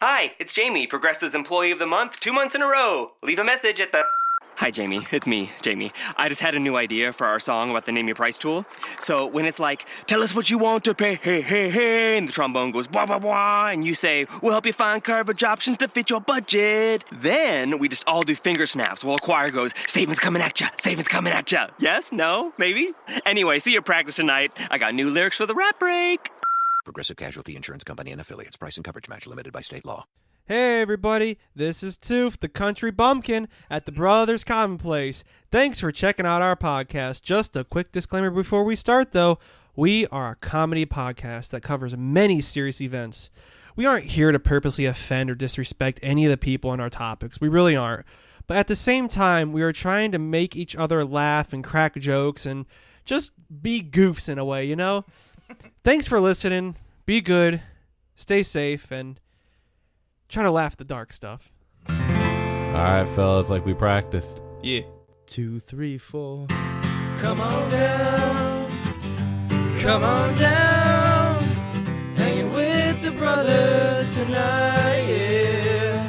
Hi, it's Jamie, Progressive's Employee of the Month, 2 months in a row. Leave a message at the... Hi, Jamie. It's me, Jamie. I just had a new idea for our song about the Name Your Price tool. So when it's like, tell us what you want to pay, hey, hey, hey, and the trombone goes, blah, blah, blah, and you say, we'll help you find coverage options to fit your budget. Then we just all do finger snaps while a choir goes, savings coming at ya, savings coming at ya. Yes? No? Maybe? Anyway, see you practice tonight. I got new lyrics for the rap break. Progressive Casualty Insurance Company and Affiliates. Price and coverage match limited by state law. Hey everybody, this is Toof, the country bumpkin at the Brothers Commonplace. Thanks for checking out our podcast. Just a quick disclaimer before we start though, we are a comedy podcast that covers many serious events. We aren't here to purposely offend or disrespect any of the people in our topics. We really aren't. But at the same time, we are trying to make each other laugh and crack jokes and just be goofs in a way, you know? Thanks for listening. Be good, stay safe, and try to laugh at the dark stuff. All right, fellas, like we practiced. Yeah. 2, 3, 4. Come on down, hanging with the brothers tonight, yeah.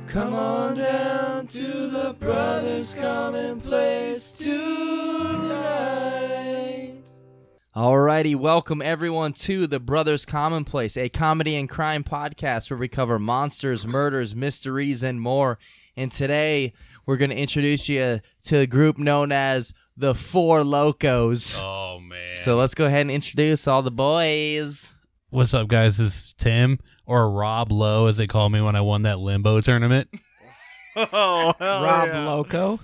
Come on down to the Brothers Commonplace tonight. Alrighty, welcome everyone to the Brothers Commonplace, a comedy and crime podcast where we cover monsters, murders, mysteries, and more. And today, we're going to introduce you to a group known as the Four Locos. Oh, man. So let's go ahead and introduce all the boys. What's up, guys? This is Tim, or Rob Lowe, as they call me when I won that limbo tournament. Oh, hell Rob yeah. Loco.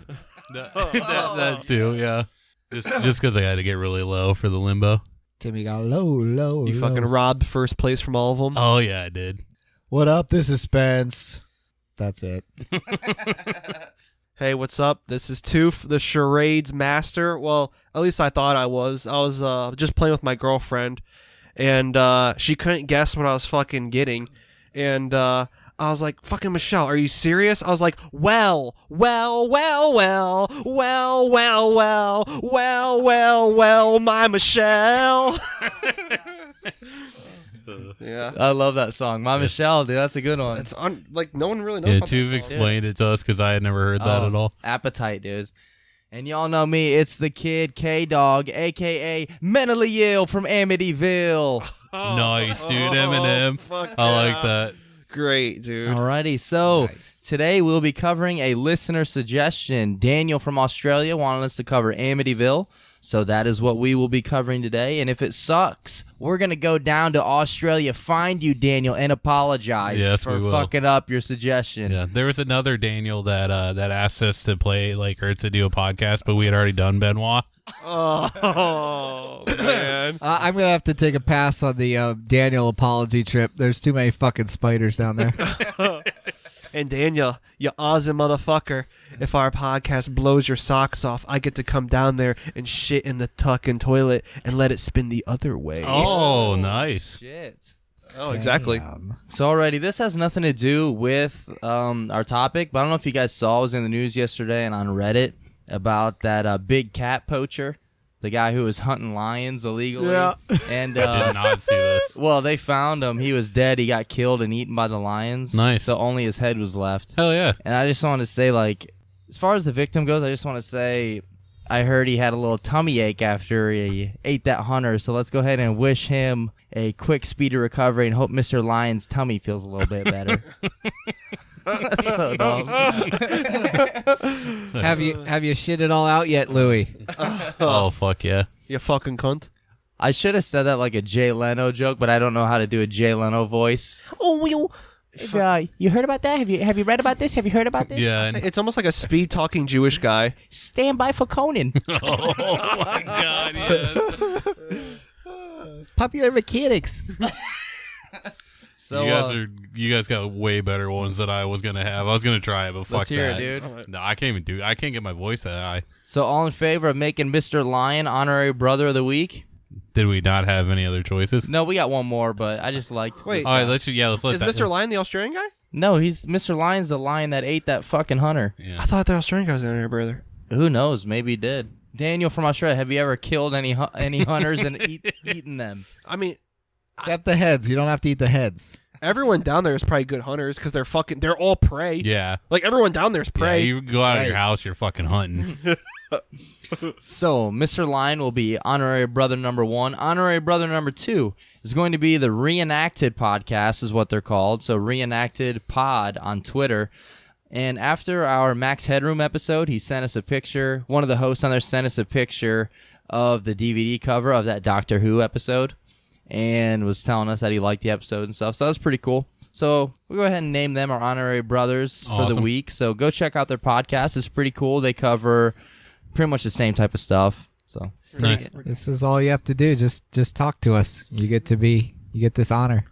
That too, yeah. Just because I had to get really low for the limbo. Timmy got low. You fucking robbed first place from all of them? Oh, yeah, I did. What up? This is Spence. That's it. Hey, what's up? This is Toof, the charades master. Well, at least I thought I was. I was just playing with my girlfriend, and she couldn't guess what I was fucking getting. And I was like, fucking Michelle, are you serious? I was like, well, my Michelle. Yeah. I love that song. My Michelle, dude, that's a good one. It's like no one really knows Yeah, about that Tuve song. explained it to us because I had never heard that at all. Appetite, dudes. And y'all know me, it's the kid K-Dog, a.k.a. Mentally Ill from Amityville. Nice, dude. Eminem. Fuck I like yeah. that. Great, dude. Alrighty, so today we'll be covering a listener suggestion. Daniel from Australia wanted us to cover Amityville, so that is what we will be covering today. And if it sucks, we're going to go down to Australia, find you, Daniel, and apologize for we will. fucking up your suggestion. Yeah, there was another Daniel that asked us to play or to do a podcast, but we had already done Benoit. Oh, man. I'm going to have to take a pass on the Daniel apology trip. There's too many fucking spiders down there. And Daniel, you awesome motherfucker. If our podcast blows your socks off, I get to come down there and shit in the tuck-in toilet and let it spin the other way. Oh, nice. Shit. Oh, exactly. So already, this has nothing to do with our topic, but I don't know if you guys saw, it was in the news yesterday and on Reddit about that big cat poacher, the guy who was hunting lions illegally. Yeah. And I did not see this. well, they found him. He was dead. He got killed and eaten by the lions. Nice. So only his head was left. Hell yeah. And I just want to say, as far as the victim goes, I just want to say I heard he had a little tummy ache after he ate that hunter. So let's go ahead and wish him a quick, speedy recovery and hope Mr. Lion's tummy feels a little bit better. That's so dumb. Have you shit it all out yet, Louie? Oh, fuck yeah. You fucking cunt. I should have said that like a Jay Leno joke, but I don't know how to do a Jay Leno voice. Oh, You heard about that? Have you read about this? Have you heard about this? Yeah. it's almost like a speed-talking Jewish guy. Stand by for Conan. Oh, my God, yes. Popular mechanics. So you guys got way better ones than I was gonna have. I was gonna try it, but fuck let's hear that. it, dude. No, I can't even I can't get my voice that high. So all in favor of making Mr. Lion honorary brother of the week? Did we not have any other choices? No, we got one more, but I just liked. Wait. this All right, guy. let's let Is that. Mr. Lion the Australian guy? No, he's Mr. Lion's the lion that ate that fucking hunter. I Yeah. thought the Australian guy was in there, brother. Who knows? Maybe he did. Daniel from Australia, have you ever killed any hunters and eaten them? I mean, Except the heads. You don't have to eat the heads. Everyone down there is probably good hunters because they're all prey. Yeah. Like everyone down there is Yeah, prey. you go out of your house, you're fucking hunting. So, Mr. Lion will be honorary brother number 1. Honorary brother number 2 is going to be the Reenacted Podcast, is what they're called. So, Reenacted Pod on Twitter. And after our Max Headroom episode, he sent us a picture. One of the hosts on there sent us a picture of the DVD cover of that Doctor Who episode and was telling us that he liked the episode and stuff. So, that was pretty cool. So, we'll go ahead and name them our honorary brothers for the week. So, go check out their podcast. It's pretty cool. They cover pretty much the same type of stuff. So Nice. This is all you have to do. Just talk to us. You get this honor.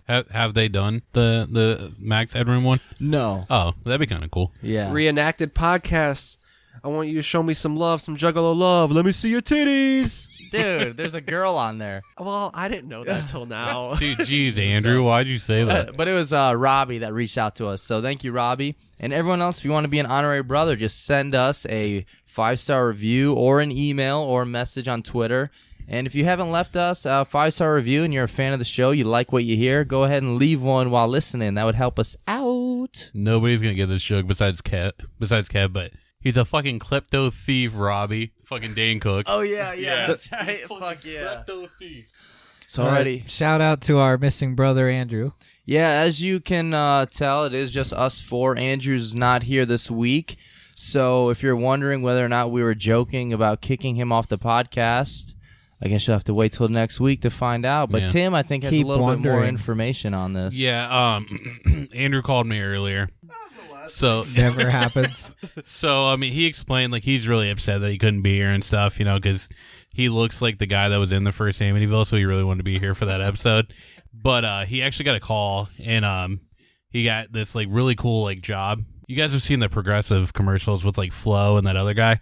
Have they done the Max Headroom one? no, Oh, that'd be kind of cool. yeah, Reenacted podcasts. I want you to show me some love, some juggalo love. Let me see your titties. dude, there's a girl on there. Well, I didn't know that till now. Dude, geez, Andrew, why'd you say that? But it was Robbie that reached out to us. So thank you, Robbie, and everyone else. If you want to be an honorary brother, just send us a 5-star review or an email or a message on Twitter. And if you haven't left us a 5-star review and you're a fan of the show, you like what you hear, go ahead and leave one while listening. That would help us out. Nobody's gonna get this joke besides Kev, but he's a fucking klepto thief, Robbie. Fucking Dane Cook. Oh yeah, that's right. Fuck yeah. Klepto thief. So already, Shout out to our missing brother Andrew. yeah, as you can tell, it is just us 4. Andrew's not here this week. So if you're wondering whether or not we were joking about kicking him off the podcast, I guess you'll have to wait till next week to find out. But Yeah. Tim, I think, has Keep a little bit more wondering. information on this. Yeah, Andrew called me earlier. So Never happens. So, I mean, he explained, like, he's really upset that he couldn't be here and stuff, you know, because he looks like the guy that was in the first Amityville, so he really wanted to be here for that episode. But he actually got a call, and he got this, like, really cool, like, job. You guys have seen the Progressive commercials with, like, Flo and that other guy?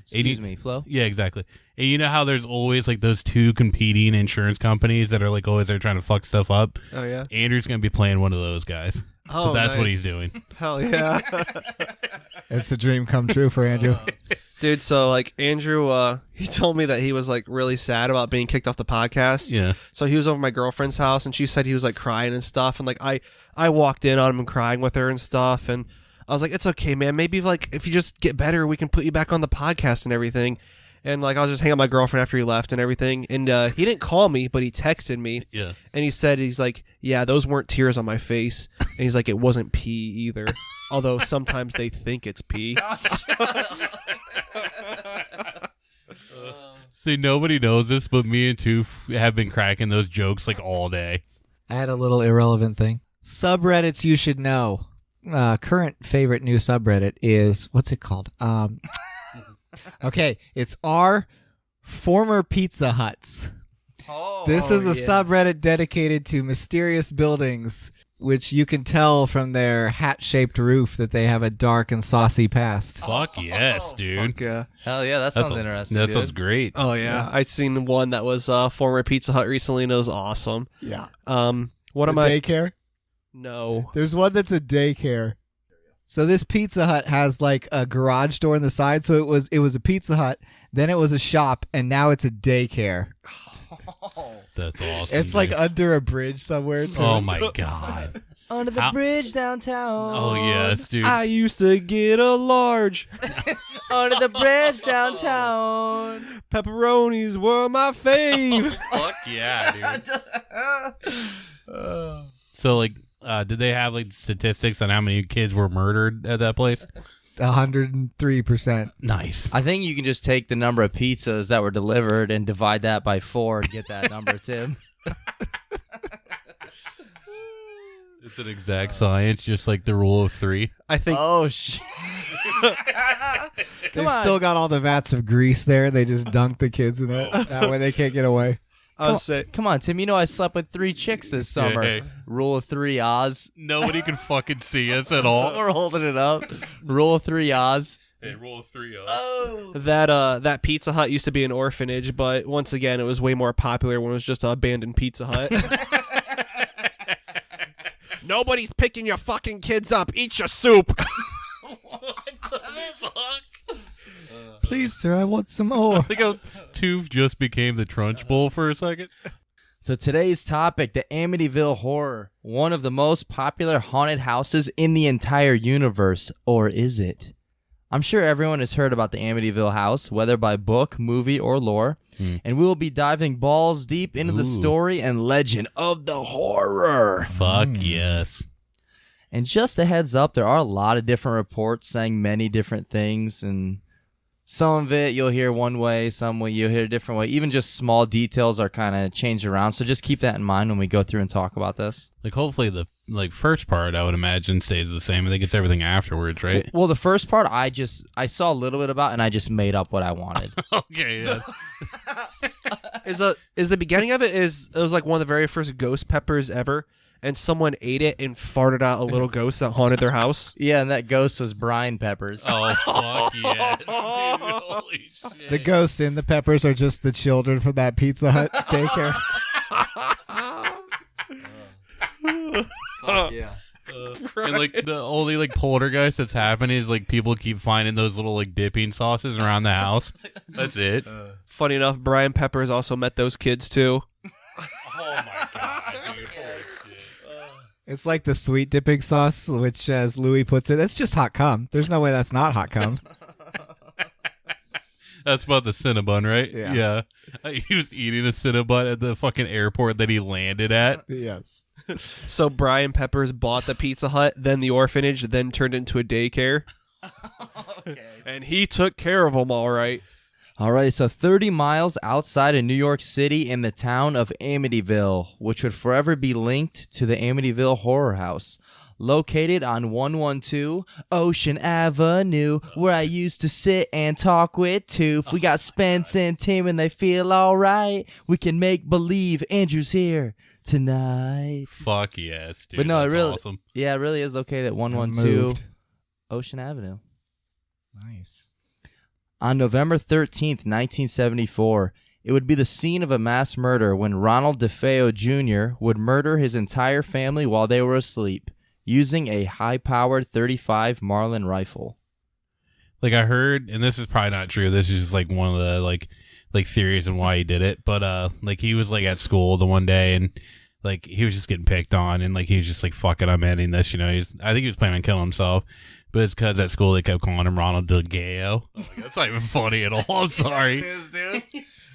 Excuse me, Flo? Yeah, exactly. And you know how there's always, like, those 2 competing insurance companies that are, like, always there trying to fuck stuff up? Oh, yeah? Andrew's going to be playing one of those guys. Oh, So that's what nice. he's doing. Hell yeah. It's a dream come true for Andrew. Dude, so, like, Andrew, he told me that he was, like, really sad about being kicked off the podcast. Yeah. So he was over at my girlfriend's house, and she said he was, like, crying and stuff. And, like, I walked in on him crying with her and stuff, and I was like, it's okay, man. Maybe, like, if you just get better, we can put you back on the podcast and everything. And, like, I was just hanging out with my girlfriend after he left and everything. And he didn't call me, but he texted me. Yeah. And he said, he's like, yeah, those weren't tears on my face. And he's like, it wasn't pee either. Although sometimes they think it's pee. See, nobody knows this, but me and Toof have been cracking those jokes, like, all day. I had a little irrelevant thing. Subreddits you should know. Current favorite new subreddit is, what's it called? Okay, it's our former Pizza Huts. Oh, This is a yeah. subreddit dedicated to mysterious buildings, which you can tell from their hat-shaped roof that they have a dark and saucy past. Fuck yes, dude. Fuck yeah. Hell yeah, that sounds interesting. That dude. sounds great. Oh, yeah. I seen one that was former Pizza Hut recently, and it was awesome. Yeah. What am a I? daycare? No. There's one that's a daycare. So this Pizza Hut has like a garage door on the side. So it was a Pizza Hut, then it was a shop, and now it's a daycare. That's awesome. It's like dude. under a bridge somewhere. Too. Oh my god. Under the How- bridge downtown. Oh yes, dude. I used to get a large. Under the bridge downtown. Pepperonis were my fave. Fuck yeah, dude. So like, did they have like statistics on how many kids were murdered at that place? 103%. Nice. I think you can just take the number of pizzas that were delivered and divide that by 4 to get that number, Tim. It's an exact science, just like the rule of 3. I think. Oh, shit. They've on. still got all the vats of grease there. They just dunk the kids in it. That way they can't get away. I was say. Come on, Tim. You know I slept with 3 chicks this summer. Hey. Rule of 3, Oz. Nobody can fucking see us at all. We're holding it up. Rule of 3, Oz. Hey, rule of 3. That Pizza Hut used to be an orphanage, but once again, it was way more popular when it was just an abandoned Pizza Hut. Nobody's picking your fucking kids up. Eat your soup. Please, sir, I want some more. I think Toof just became the Trunch Bowl for a second. So today's topic, the Amityville Horror, one of the most popular haunted houses in the entire universe, or is it? I'm sure everyone has heard about the Amityville House, whether by book, movie, or lore, and we will be diving balls deep into the story and legend of the horror. Fuck yes. And just a heads up, there are a lot of different reports saying many different things, and some of it you'll hear one way, some way you'll hear a different way. Even just small details are kind of changed around, so just keep that in mind when we go through and talk about this. Like, hopefully the first part, I would imagine, stays the same. I think it's everything afterwards, right? Well, the first part I saw a little bit about, and I just made up what I wanted. Okay, yeah. Is the beginning of it was like one of the very first ghost peppers ever, and someone ate it and farted out a little ghost that haunted their house. Yeah, and that ghost was Brian Peppers. Oh, fuck yes. Dude, holy shit. The ghosts in the peppers are just the children from that Pizza Hut daycare. Fuck yeah. And like the only like poltergeist that's happening is like people keep finding those little like dipping sauces around the house. That's it. Funny enough, Brian Peppers also met those kids too. Oh my god, dude. Holy shit. It's like the sweet dipping sauce, which, as Louis puts it, it's just hot cum. There's no way that's not hot cum. That's about the Cinnabon, right? Yeah. He was eating a Cinnabon at the fucking airport that he landed at. Yes. So Brian Peppers bought the Pizza Hut, then the orphanage, then turned into a daycare. Okay. And he took care of them all right. All right, so 30 miles outside of New York City in the town of Amityville, which would forever be linked to the Amityville Horror House, located on 112 Ocean Avenue, where I used to sit and talk with Toof. We got Spence and Tim, and they feel all right. We can make believe Andrew's here tonight. Fuck yes, dude. But no, that's it really, awesome. yeah, it really is located at 112 Moved. Ocean Avenue. Nice. On November 13th, 1974, it would be the scene of a mass murder when Ronald DeFeo Jr. would murder his entire family while they were asleep, using a high-powered .35 Marlin rifle. Like I heard, and this is probably not true. This is just like one of the like theories on why he did it. But like he was like at school the one day and like he was just getting picked on and like he was just like, fuck it, I'm ending this. You know, I think he was planning on killing himself. But it's because at school they kept calling him Ronald DeGeo. That's not even funny at all. I'm sorry.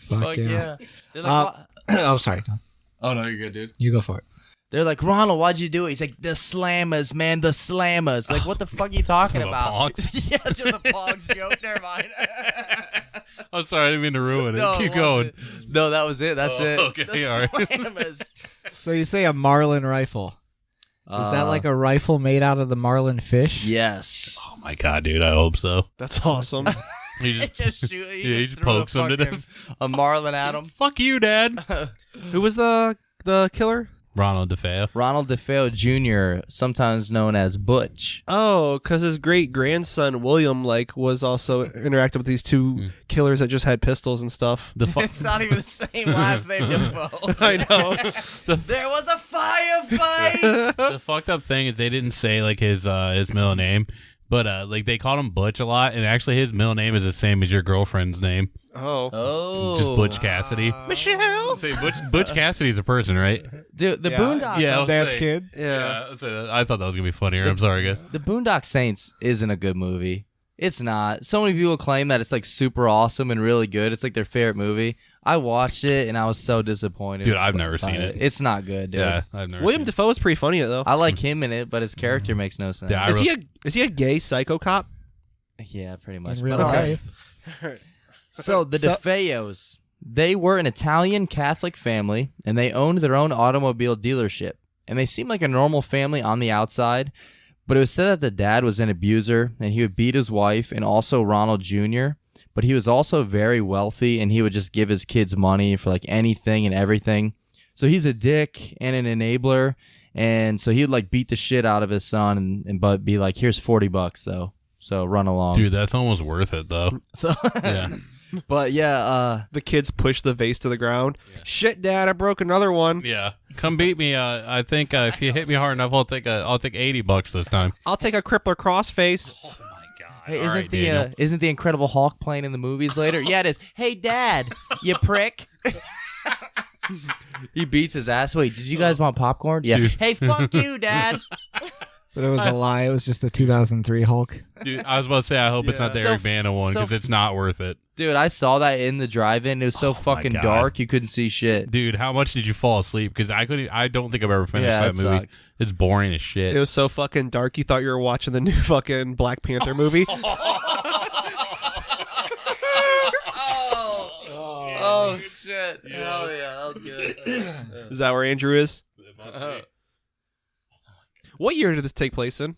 Fuck yeah. They're like, Oh, sorry. oh, no, you're good, dude. You go for it. They're like, Ronald, why'd you do it? He's like, the slammers, man, the slammers. Like, what the fuck are you talking Some about? Pogs? Yeah, it's just a Pogs joke. Never mind. I'm sorry, I didn't mean to ruin it. No, Keep it going. wasn't. No, that was it. That's it. Okay, The all right. slammers. So you say a Marlin rifle. Is that like a rifle made out of the marlin fish? Yes. Oh my god, dude, I hope so. That's awesome. He just, Just shoot. he just pokes him to death. A marlin at him. Fuck you, Dad. Who was the killer? Ronald DeFeo. Ronald DeFeo Jr., sometimes known as Butch. Oh, because his great grandson William was also interacted with these two killers that just had pistols and stuff. It's not even the same last name, Defoe. I know. There was a firefight. The fucked up thing is they didn't say like his middle name, but like they called him Butch a lot, and actually his middle name is the same as your girlfriend's name, Oh. just Butch Cassidy. Michelle. Say Butch Cassidy's a person, right? Dude, the Yeah. Boondock. Yeah, I'll Dad's say- kid. Yeah. I thought that was gonna be funnier. I'm sorry, guys. The Boondock Saints isn't a good movie. It's not. So many people claim that it's like super awesome and really good. It's like their favorite movie. I watched it and I was so disappointed. Dude, I've never seen it. It's not good, dude. Yeah, I've never. William seen Dafoe is pretty funny though. I like him in it, but his character makes no sense. Yeah, Is he a gay psycho cop? Yeah, pretty much. In real But okay. life. So the DeFeos, they were an Italian Catholic family, and they owned their own automobile dealership. And they seemed like a normal family on the outside, but it was said that the dad was an abuser, and he would beat his wife, and also Ronald Jr., but he was also very wealthy, and he would just give his kids money for like anything and everything. So he's a dick and an enabler, and so he'd like beat the shit out of his son, and but be like, here's $40 though, so run along. Dude, that's almost worth it though. So Yeah. but yeah, The kids push the vase to the ground. Shit, Dad, I broke another one. Yeah, come beat me. I think if you hit me hard enough, I'll take $80 this time. I'll take a crippler crossface. Oh my god! hey, All right, Daniel. isn't the Incredible Hulk playing in the movies later? Yeah, it is. Hey, Dad, you prick. He beats his ass. Wait, did you guys want popcorn? Yeah. Dude. Hey, fuck you, Dad. But it was a lie. It was just a 2003 Hulk. Dude, I was about to say, I hope it's not the So- Eric Bana one because it's not worth it. Dude, I saw that in the drive-in. It was so Oh my fucking God. dark, you couldn't see shit. Dude, how much did you fall asleep? Because I don't think I've ever finished Yeah, that it movie. sucked. It's boring as shit. It was so fucking dark. You thought you were watching the new fucking Black Panther movie. Oh, shit. Hell yeah, that was good. Is that where Andrew is? What year did this take place in?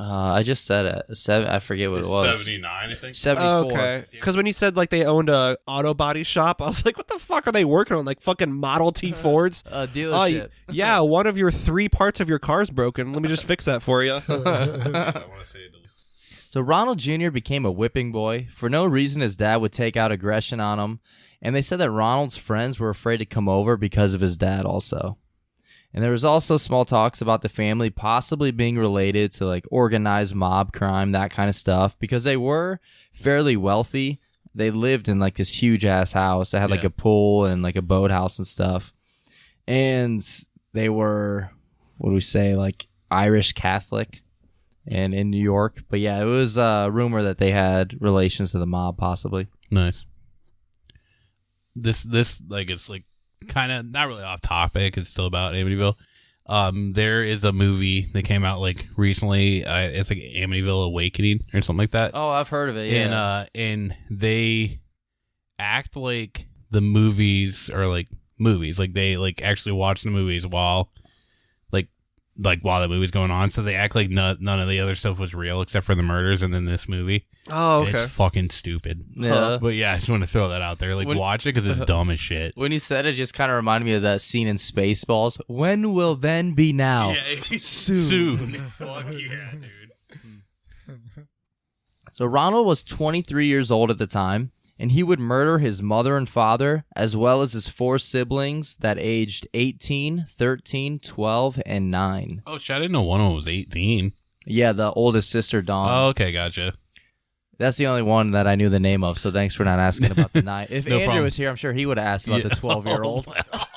I just said it. I forget what it was. 79, I think. 74. Okay. Because when you said like they owned a auto body shop, I was like, what the fuck are they working on? Like fucking Model T Fords? Dealership. Yeah, one of your 3 parts of your car's broken. Let me just fix that for you. I want to say it. So Ronald Jr. became a whipping boy. For no reason, his dad would take out aggression on him. And they said that Ronald's friends were afraid to come over because of his dad also. And there was also small talks about the family possibly being related to like organized mob crime, that kind of stuff, because they were fairly wealthy. They lived in like this huge ass house. They had like a pool and like a boathouse and stuff. And they were, what do we say, like Irish Catholic and in New York. But yeah, it was a rumor that they had relations to the mob possibly. Nice. This like it's like kind of not really off topic. It's still about Amityville. There is a movie that came out like recently. It's like Amityville Awakening or something like that. Oh, I've heard of it. Yeah. And they act like the movies are like movies. Like they like actually watch the movies while while the movie's going on. So they act like none of the other stuff was real except for the murders and then this movie. Oh, And okay. it's fucking stupid. Yeah. But yeah, I just want to throw that out there. Like, watch it because it's dumb as shit. When you said it, just kind of reminded me of that scene in Spaceballs. When will then be now? Soon. Fuck yeah, dude. So Ronald was 23 years old at the time, and he would murder his mother and father, as well as his 4 siblings that aged 18, 13, 12, and 9. Oh, shit. I didn't know one of them was 18. Yeah, the oldest sister, Dawn. Oh, okay. Gotcha. That's the only one that I knew the name of, so thanks for not asking about the 9. If No Andrew problem. was here, I'm sure he would have asked about the 12-year-old.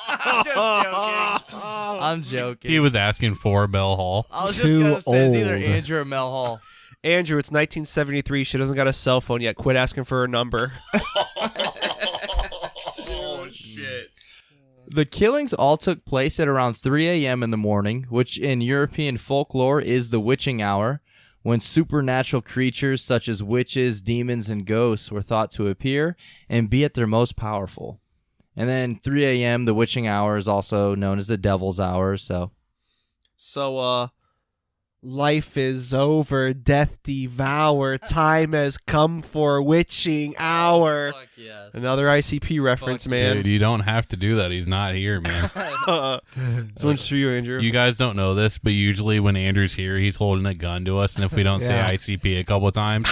I'm just joking. I'm joking. He was asking for Bell Hall. I was just going to say it's either old. Andrew or Mel Hall. Andrew, it's 1973. She doesn't got a cell phone yet. Quit asking for her number. Oh, shit. The killings all took place at around 3 a.m. in the morning, which in European folklore is the witching hour, when supernatural creatures such as witches, demons, and ghosts were thought to appear and be at their most powerful. And then 3 a.m., the witching hour, is also known as the devil's hour, so... So, life is over, death devour, time has come for witching hour. Fuck yes. Another ICP reference, Fuck man. Dude, you don't have to do that. He's not here, man. This one's for you, Andrew. You guys don't know this, but usually when Andrew's here, he's holding a gun to us, and if we don't Yeah. say ICP a couple of times,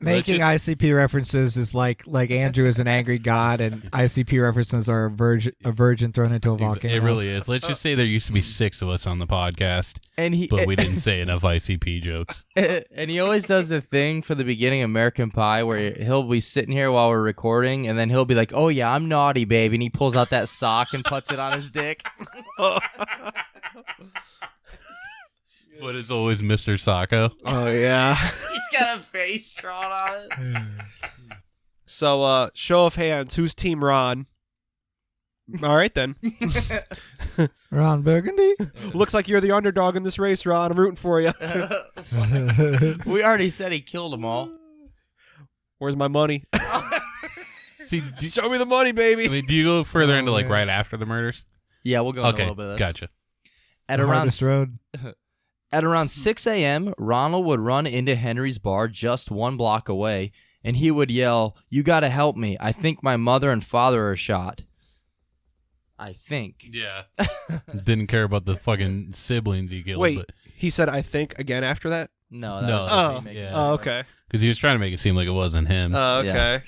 Making ICP references is like Andrew is an angry god, and ICP references are a virgin thrown into a volcano. it really is. Let's just say there used to be 6 of us on the podcast, And but we didn't say enough ICP jokes. and he always does the thing for the beginning of American Pie where he'll be sitting here while we're recording, and then he'll be like, "Oh yeah, I'm naughty, babe," and he pulls out that sock and puts it on his dick. But it's always Mr. Sacco. Oh, yeah. He's got a face drawn on it. So, show of hands. Who's Team Ron? All right, then. Ron Burgundy. Looks like you're the underdog in this race, Ron. I'm rooting for you. We already said he killed them all. Where's my money? See, Show me the money, baby. I mean, do you go further into like man. right after the murders? Yeah, we'll go into a Okay, little bit of this. gotcha. At around Hardest road. At around 6 a.m., Ronald would run into Henry's bar just 1 block away, and he would yell, "You gotta help me. I think my mother and father are shot." I think. Yeah. Didn't care about the fucking siblings he killed. Wait, he said, I think, again after that? No. No, That was oh, a remake. yeah. Oh, okay. Because he was trying to make it seem like it wasn't him. Oh, okay.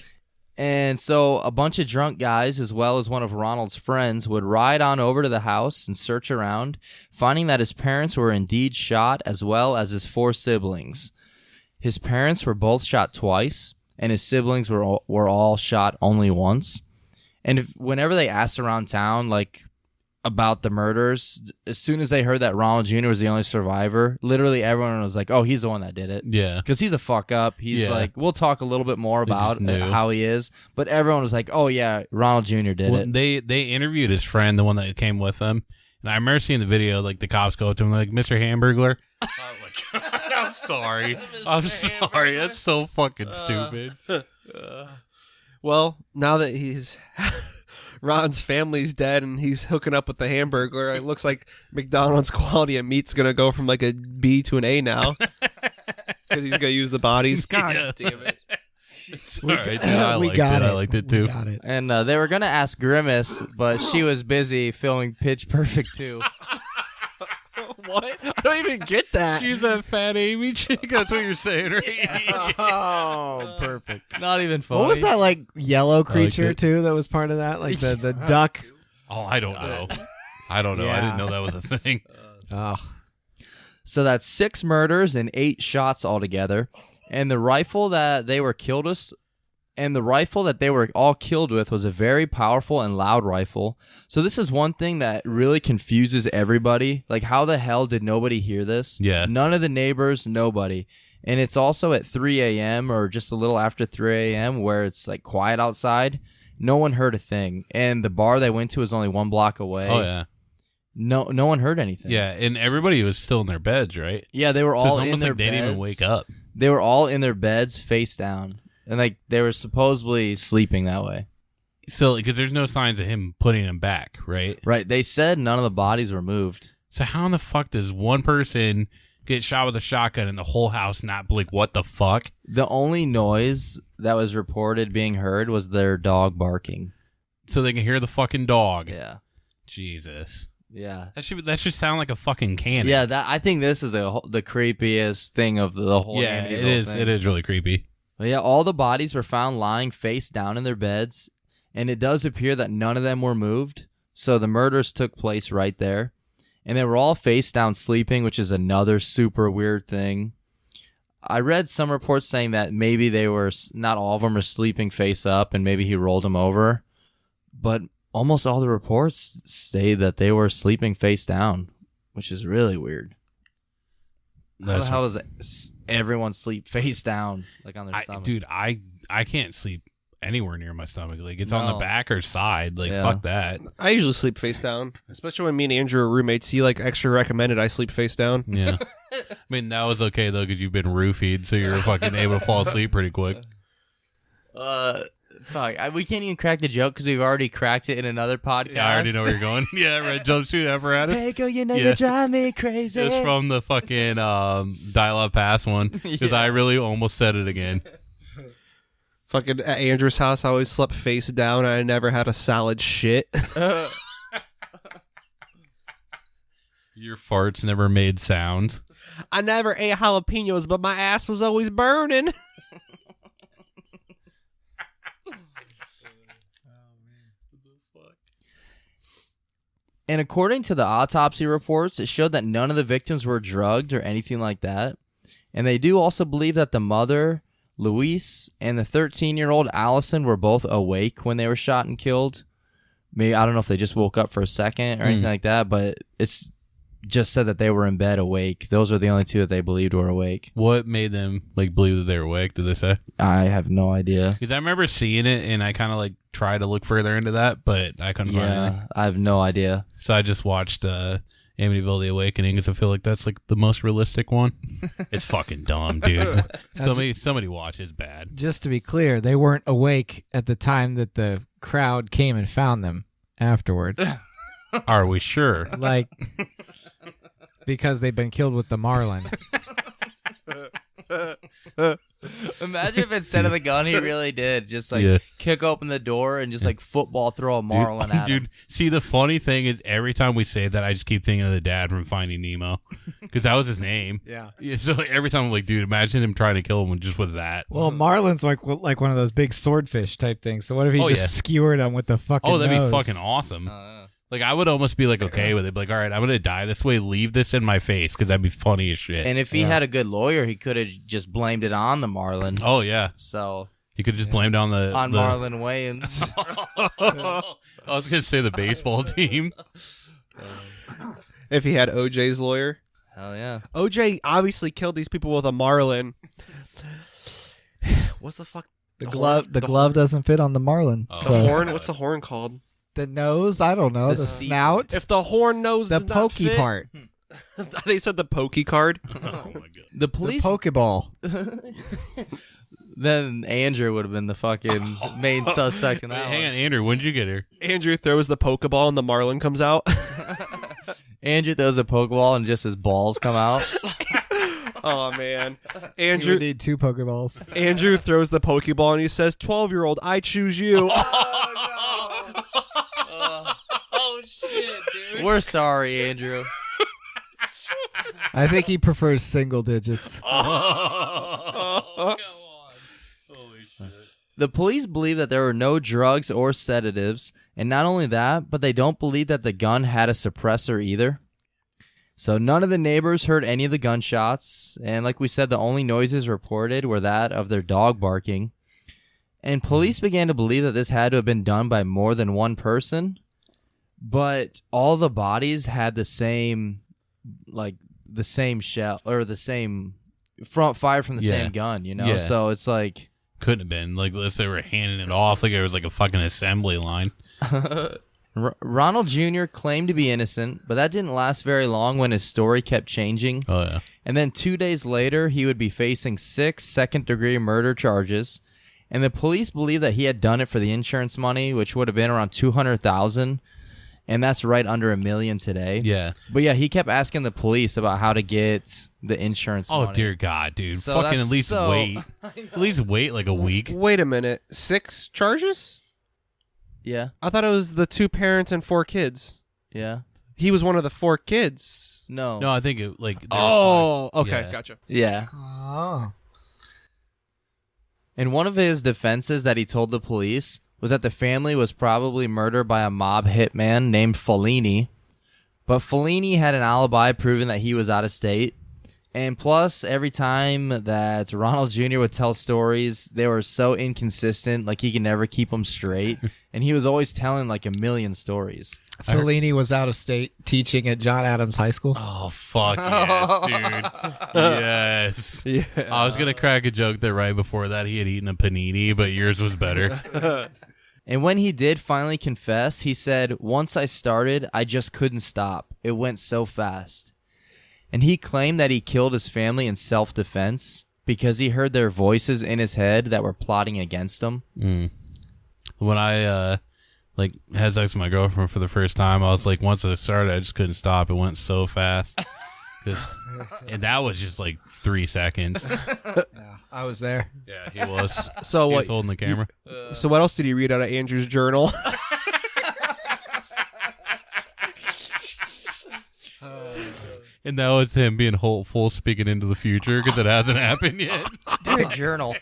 And so a bunch of drunk guys, as well as one of Ronald's friends, would ride on over to the house and search around, finding that his parents were indeed shot, as well as his 4 siblings. His parents were both shot twice, and his siblings were all shot only once. And whenever they asked around town, like, about the murders, as soon as they heard that Ronald Jr. was the only survivor, literally everyone was like, oh, he's the one that did it. Yeah. Because he's a fuck up. He's like, we'll talk a little bit more about how he is. But everyone was like, oh, yeah, Ronald Jr. did it. They interviewed his friend, the one that came with them. And I remember seeing the video, like the cops go up to him, like, Mr. Hamburglar. Oh, my God. I'm sorry. I'm sorry. That's so fucking stupid. Well, now that he's Ron's family's dead and he's hooking up with the Hamburglar, it looks like McDonald's quality of meat's gonna go from like a B to an A now because he's gonna use the bodies. God damn it! All right, dude, I liked it too. Got it. And they were going to ask Grimace, but she was busy filming Pitch Perfect 2. What? I don't even get that. She's that fat Amy chick. That's what you're saying, right? Oh, perfect. Not even funny. What was that like yellow creature it. too that was part of that? Like the duck. Oh, I don't know. I don't know. I didn't know that was a thing. Oh. So that's 6 murders and 8 shots altogether. And the rifle that they were killed with, all killed with, was a very powerful and loud rifle. So this is one thing that really confuses everybody. Like, how the hell did nobody hear this? Yeah. None of the neighbors, nobody. And it's also at 3 a.m. or just a little after 3 a.m. where it's like quiet outside. No one heard a thing. And the bar they went to was only 1 block away. Oh, yeah. No one heard anything. Yeah, and everybody was still in their beds, right? Yeah, they were So all it's in almost their like they beds. didn't even wake up. They were all in their beds face down. And like they were supposedly sleeping that way. So, because there's no signs of him putting him back, right? Right. They said none of the bodies were moved. So how in the fuck does one person get shot with a shotgun and the whole house not be like, what the fuck? The only noise that was reported being heard was their dog barking. So they can hear the fucking dog. Yeah. Jesus. Yeah. That should sound like a fucking cannon. Yeah, I think this is the creepiest thing of the whole Yeah, Amityville it is. thing. It is really creepy. But yeah, all the bodies were found lying face down in their beds, and it does appear that none of them were moved. So the murders took place right there. And they were all face down sleeping, which is another super weird thing. I read some reports saying that maybe not all of them are sleeping face up, and maybe he rolled them over. But almost all the reports say that they were sleeping face down, which is really weird. How the hell does everyone sleep face down, like on their stomach? Dude, I can't sleep anywhere near my stomach. Like, it's on the back or side. Like, fuck that. I usually sleep face down, especially when me and Andrew are roommates. He like extra recommended I sleep face down. Yeah. I mean, that was okay, though, because you've been roofied, so you're fucking able to fall asleep pretty quick. Fuck, we can't even crack the joke because we've already cracked it in another podcast. Yeah, I already know where you're going. Yeah, red jumpsuit apparatus. Hey, girl, you know you drive me crazy. It's from the fucking dial-up pass one, because I really almost said it again. Fucking at Andrew's house, I always slept face down, and I never had a solid shit. Your farts never made sounds. I never ate jalapenos, but my ass was always burning. And according to the autopsy reports, it showed that none of the victims were drugged or anything like that. And they do also believe that the mother, Louise, and the 13-year-old Allison were both awake when they were shot and killed. Maybe, I don't know if they just woke up for a second or anything like that, but it's just said that they were in bed awake. Those are the only 2 that they believed were awake. What made them like believe that they were awake, did they say? I have no idea. Because I remember seeing it, and I kind of like tried to look further into that, but I couldn't find anything. I have no idea. So I just watched Amityville: The Awakening, because I feel like that's like the most realistic one. It's fucking dumb, dude. somebody watch. It's bad. Just to be clear, they weren't awake at the time that the crowd came and found them afterward. Are we sure? Like, because they've been killed with the Marlin. Imagine if instead of the gun, he really did just like kick open the door and just like football throw a Marlin at him. Dude, see, the funny thing is every time we say that, I just keep thinking of the dad from Finding Nemo, because that was his name. Yeah. So like, every time I'm like, dude, imagine him trying to kill him just with that. Well, Marlin's like one of those big swordfish type things. So what if he just skewered him with the fucking that'd nose? be fucking awesome. Like, I would almost be like okay with it. Like, all right, I'm going to die this way. Leave this in my face, because that'd be funny as shit. And if he had a good lawyer, he could have just blamed it on the Marlin. Oh, yeah. So You could just blame it on the Marlon Wayans. I was gonna say the baseball team. If he had OJ's lawyer. Hell yeah. OJ obviously killed these people with a Marlin. What's the fuck? The glove doesn't fit on the Marlin. Oh. The So horn? What's the horn called? the nose, I don't know. The The seat. snout, If the horn nose the does not pokey fit- part, They said the pokey card. Oh my god. The the police. pokeball. Then Andrew would have been the fucking main suspect in Wait, that hang on, one. Andrew. When did you get here? Andrew throws the Pokeball and the Marlin comes out. Andrew throws a Pokeball and just his balls come out. Oh man. You Andrew would need 2 pokeballs. Andrew throws the Pokeball and he says, 12-year-old, I choose you. Oh shit, dude. We're sorry, Andrew. I think he prefers single digits. Come on. Holy shit. The police believe that there were no drugs or sedatives, and not only that, but they don't believe that the gun had a suppressor either. So none of the neighbors heard any of the gunshots, and like we said, the only noises reported were that of their dog barking. And police began to believe that this had to have been done by more than one person, but all the bodies had the same shell, or the same front fire from the Yeah. same gun, you know? Yeah. So it's like... Couldn't have been like unless they were handing it off like it was like a fucking assembly line. Ronald Jr. claimed to be innocent, but that didn't last very long when his story kept changing. Oh yeah. And then 2 days later, he would be facing 6 second-degree murder charges. And the police believe that he had done it for the insurance money, which would have been around $200,000, and that's right under $1 million today. Yeah. But yeah, he kept asking the police about how to get the insurance Oh money. dear God, dude! So Fucking that's at least so- wait. At least wait like a week. Wait a minute. 6 charges? Yeah, I thought it was the 2 parents and 4 kids. yeah. He was one of the 4 kids. No. No, I think it like. there Oh, were okay, Yeah. gotcha. Yeah. Oh. And one of his defenses that he told the police was that the family was probably murdered by a mob hitman named Fellini. But Fellini had an alibi proving that he was out of state. And plus, every time that Ronald Jr. would tell stories, they were so inconsistent, like he could never keep them straight. And he was always telling like a million stories. Fellini was out of state teaching at John Adams High School. Oh fuck yes, dude! Yes. Yeah. I was gonna crack a joke there right before that. He had eaten a panini, but yours was better. And when he did finally confess, he said, "Once I started, I just couldn't stop. It went so fast." And he claimed that he killed his family in self-defense because he heard their voices in his head that were plotting against him. When I had sex with my girlfriend for the first time, I was like, once I started, I just couldn't stop. It went so fast, and that was just like 3 seconds. Yeah, I was there. Yeah, he was. So He what? was holding the camera. So what else did he read out of Andrew's journal? And that was him being hopeful, speaking into the future because it hasn't happened yet. Dude, journal.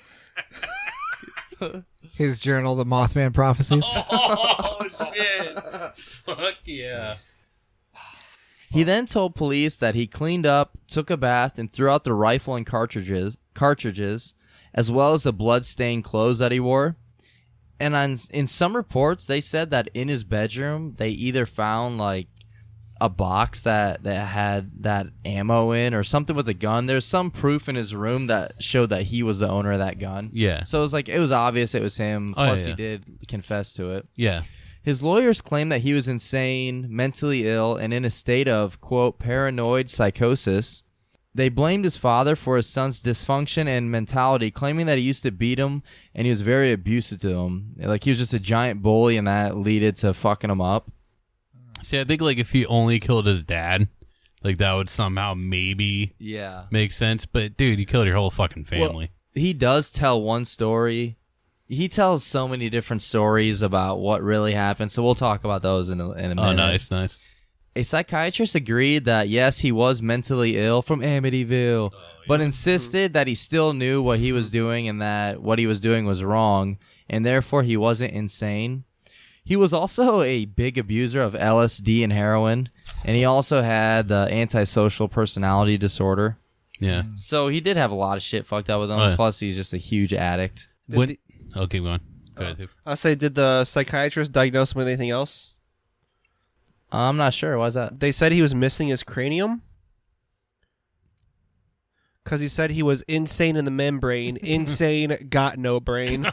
His journal, The Mothman Prophecies. Oh shit! Fuck yeah! He then told police that he cleaned up, took a bath, and threw out the rifle and cartridges, as well as the blood-stained clothes that he wore. And in some reports, they said that in his bedroom, they either found like a box that had that ammo in or something with a gun. There's some proof in his room that showed that he was the owner of that gun. Yeah. So it was obvious it was him. Oh, Plus, yeah. he did confess to it. Yeah. His lawyers claim that he was insane, mentally ill, and in a state of, quote, paranoid psychosis. They blamed his father for his son's dysfunction and mentality, claiming that he used to beat him and he was very abusive to him. Like, he was just a giant bully, and that led to fucking him up. See, I think like if he only killed his dad, like that would somehow maybe Yeah. make sense. But dude, you killed your whole fucking family. He does tell one story. He tells so many different stories about what really happened, so we'll talk about those in a minute. Oh, nice, nice. A psychiatrist agreed that, yes, he was mentally ill from Amityville, but insisted that he still knew what he was doing and that what he was doing was wrong, and therefore he wasn't insane. He was also a big abuser of LSD and heroin, and he also had the antisocial personality disorder. Yeah. So he did have a lot of shit fucked up with him, Oh, yeah. plus he's just a huge addict. When Oh, keep going. Go ahead, Tiff. I say, did the psychiatrist diagnose him with anything else? I'm not sure. Why's that? They said he was missing his cranium. Because he said he was insane in the membrane. Insane, got no brain.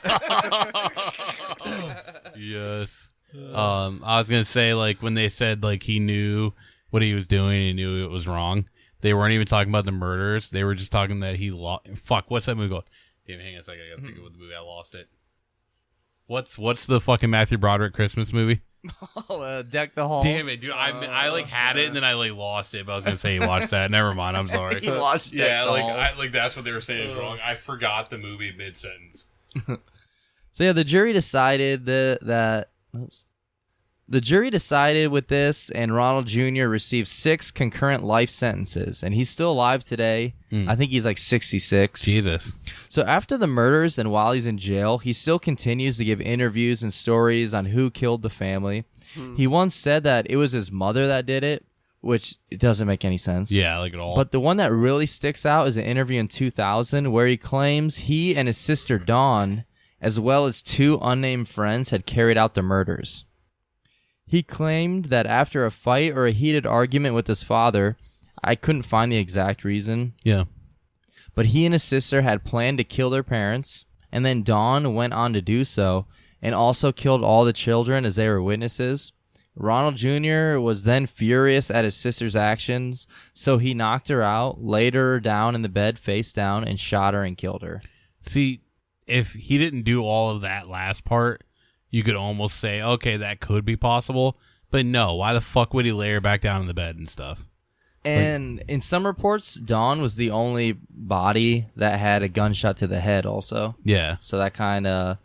Yes. I was gonna say, like, when they said like he knew what he was doing, he knew it was wrong. They weren't even talking about the murders. They were just talking that he lost. Fuck, what's that movie called? Damn, hang on a second. I gotta think of the movie. I lost it. What's the fucking Matthew Broderick Christmas movie? Deck the Halls. Damn it, dude! I like had it and then I like lost it. But I was gonna say you watched that. Never mind. I'm sorry. He watched Deck Yeah, the like Halls. that's what they were saying is wrong. I forgot the movie mid sentence. So yeah, the jury decided that the jury decided with this, and Ronald Jr. received 6 concurrent life sentences, and he's still alive today. I think he's like 66. Jesus. So after the murders and while he's in jail, he still continues to give interviews and stories on who killed the family. He once said that it was his mother that did it, which it doesn't make any sense. Yeah, like at all. But the one that really sticks out is an interview in 2000 where he claims he and his sister Dawn, as well as 2 unnamed friends, had carried out the murders. He claimed that after a fight or a heated argument with his father, I couldn't find the exact reason, yeah. but he and his sister had planned to kill their parents, and then Dawn went on to do so, and also killed all the children as they were witnesses. Ronald Jr. was then furious at his sister's actions, so he knocked her out, laid her down in the bed face down, and shot her and killed her. See, if he didn't do all of that last part, you could almost say, okay, that could be possible. But no, why the fuck would he lay her back down in the bed and stuff? And in some reports, Dawn was the only body that had a gunshot to the head also. Yeah. So that kind of...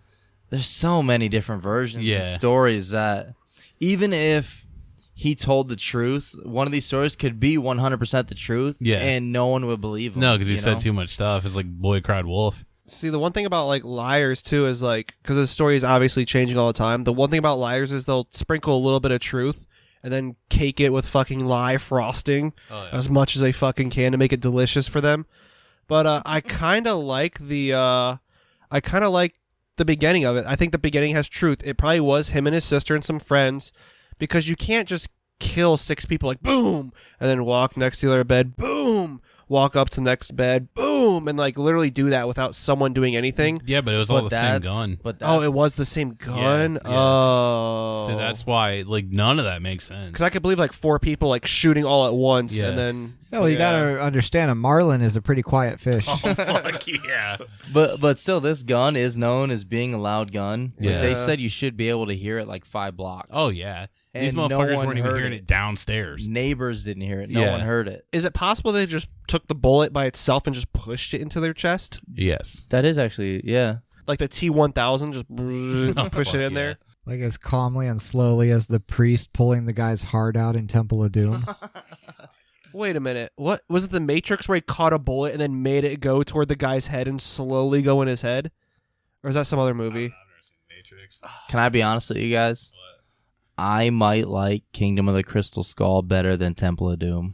There's so many different versions Yeah. and stories that even if he told the truth, one of these stories could be 100% the truth, Yeah. and no one would believe him. No, because he you said know? too much stuff. It's like Boy Cried Wolf. See, the one thing about like liars too is like, because the story is obviously changing all the time. The one thing about liars is they'll sprinkle a little bit of truth and then cake it with fucking lie frosting as much as they fucking can to make it delicious for them. But I kind of like the beginning of it. I think the beginning has truth. It probably was him and his sister and some friends, because you can't just kill 6 people like boom and then walk next to their bed, boom, walk up to the next bed, boom, and like literally do that without someone doing anything. Yeah, but it was all the same gun. But Oh, it was the same gun? Yeah. Oh. So that's why, like, none of that makes sense. Because I could believe like 4 people like shooting all at once Yeah. and then... Yeah, well, you gotta understand, a marlin is a pretty quiet fish. Oh, fuck yeah. But still, this gun is known as being a loud gun. Yeah. They said you should be able to hear it like 5 blocks. Oh, yeah. These And no motherfuckers one weren't even heard hearing it downstairs. Neighbors didn't hear it. No Yeah. one heard it. Is it possible they just took the bullet by itself and just pushed it into their chest? Yes. That is actually, yeah. Like the T-1000, just push it in there? Like as calmly and slowly as the priest pulling the guy's heart out in Temple of Doom. Wait a minute. What was it? The Matrix where he caught a bullet and then made it go toward the guy's head and slowly go in his head? Or is that some other movie? I've never seen Matrix. Can I be honest with you guys? I might like Kingdom of the Crystal Skull better than Temple of Doom.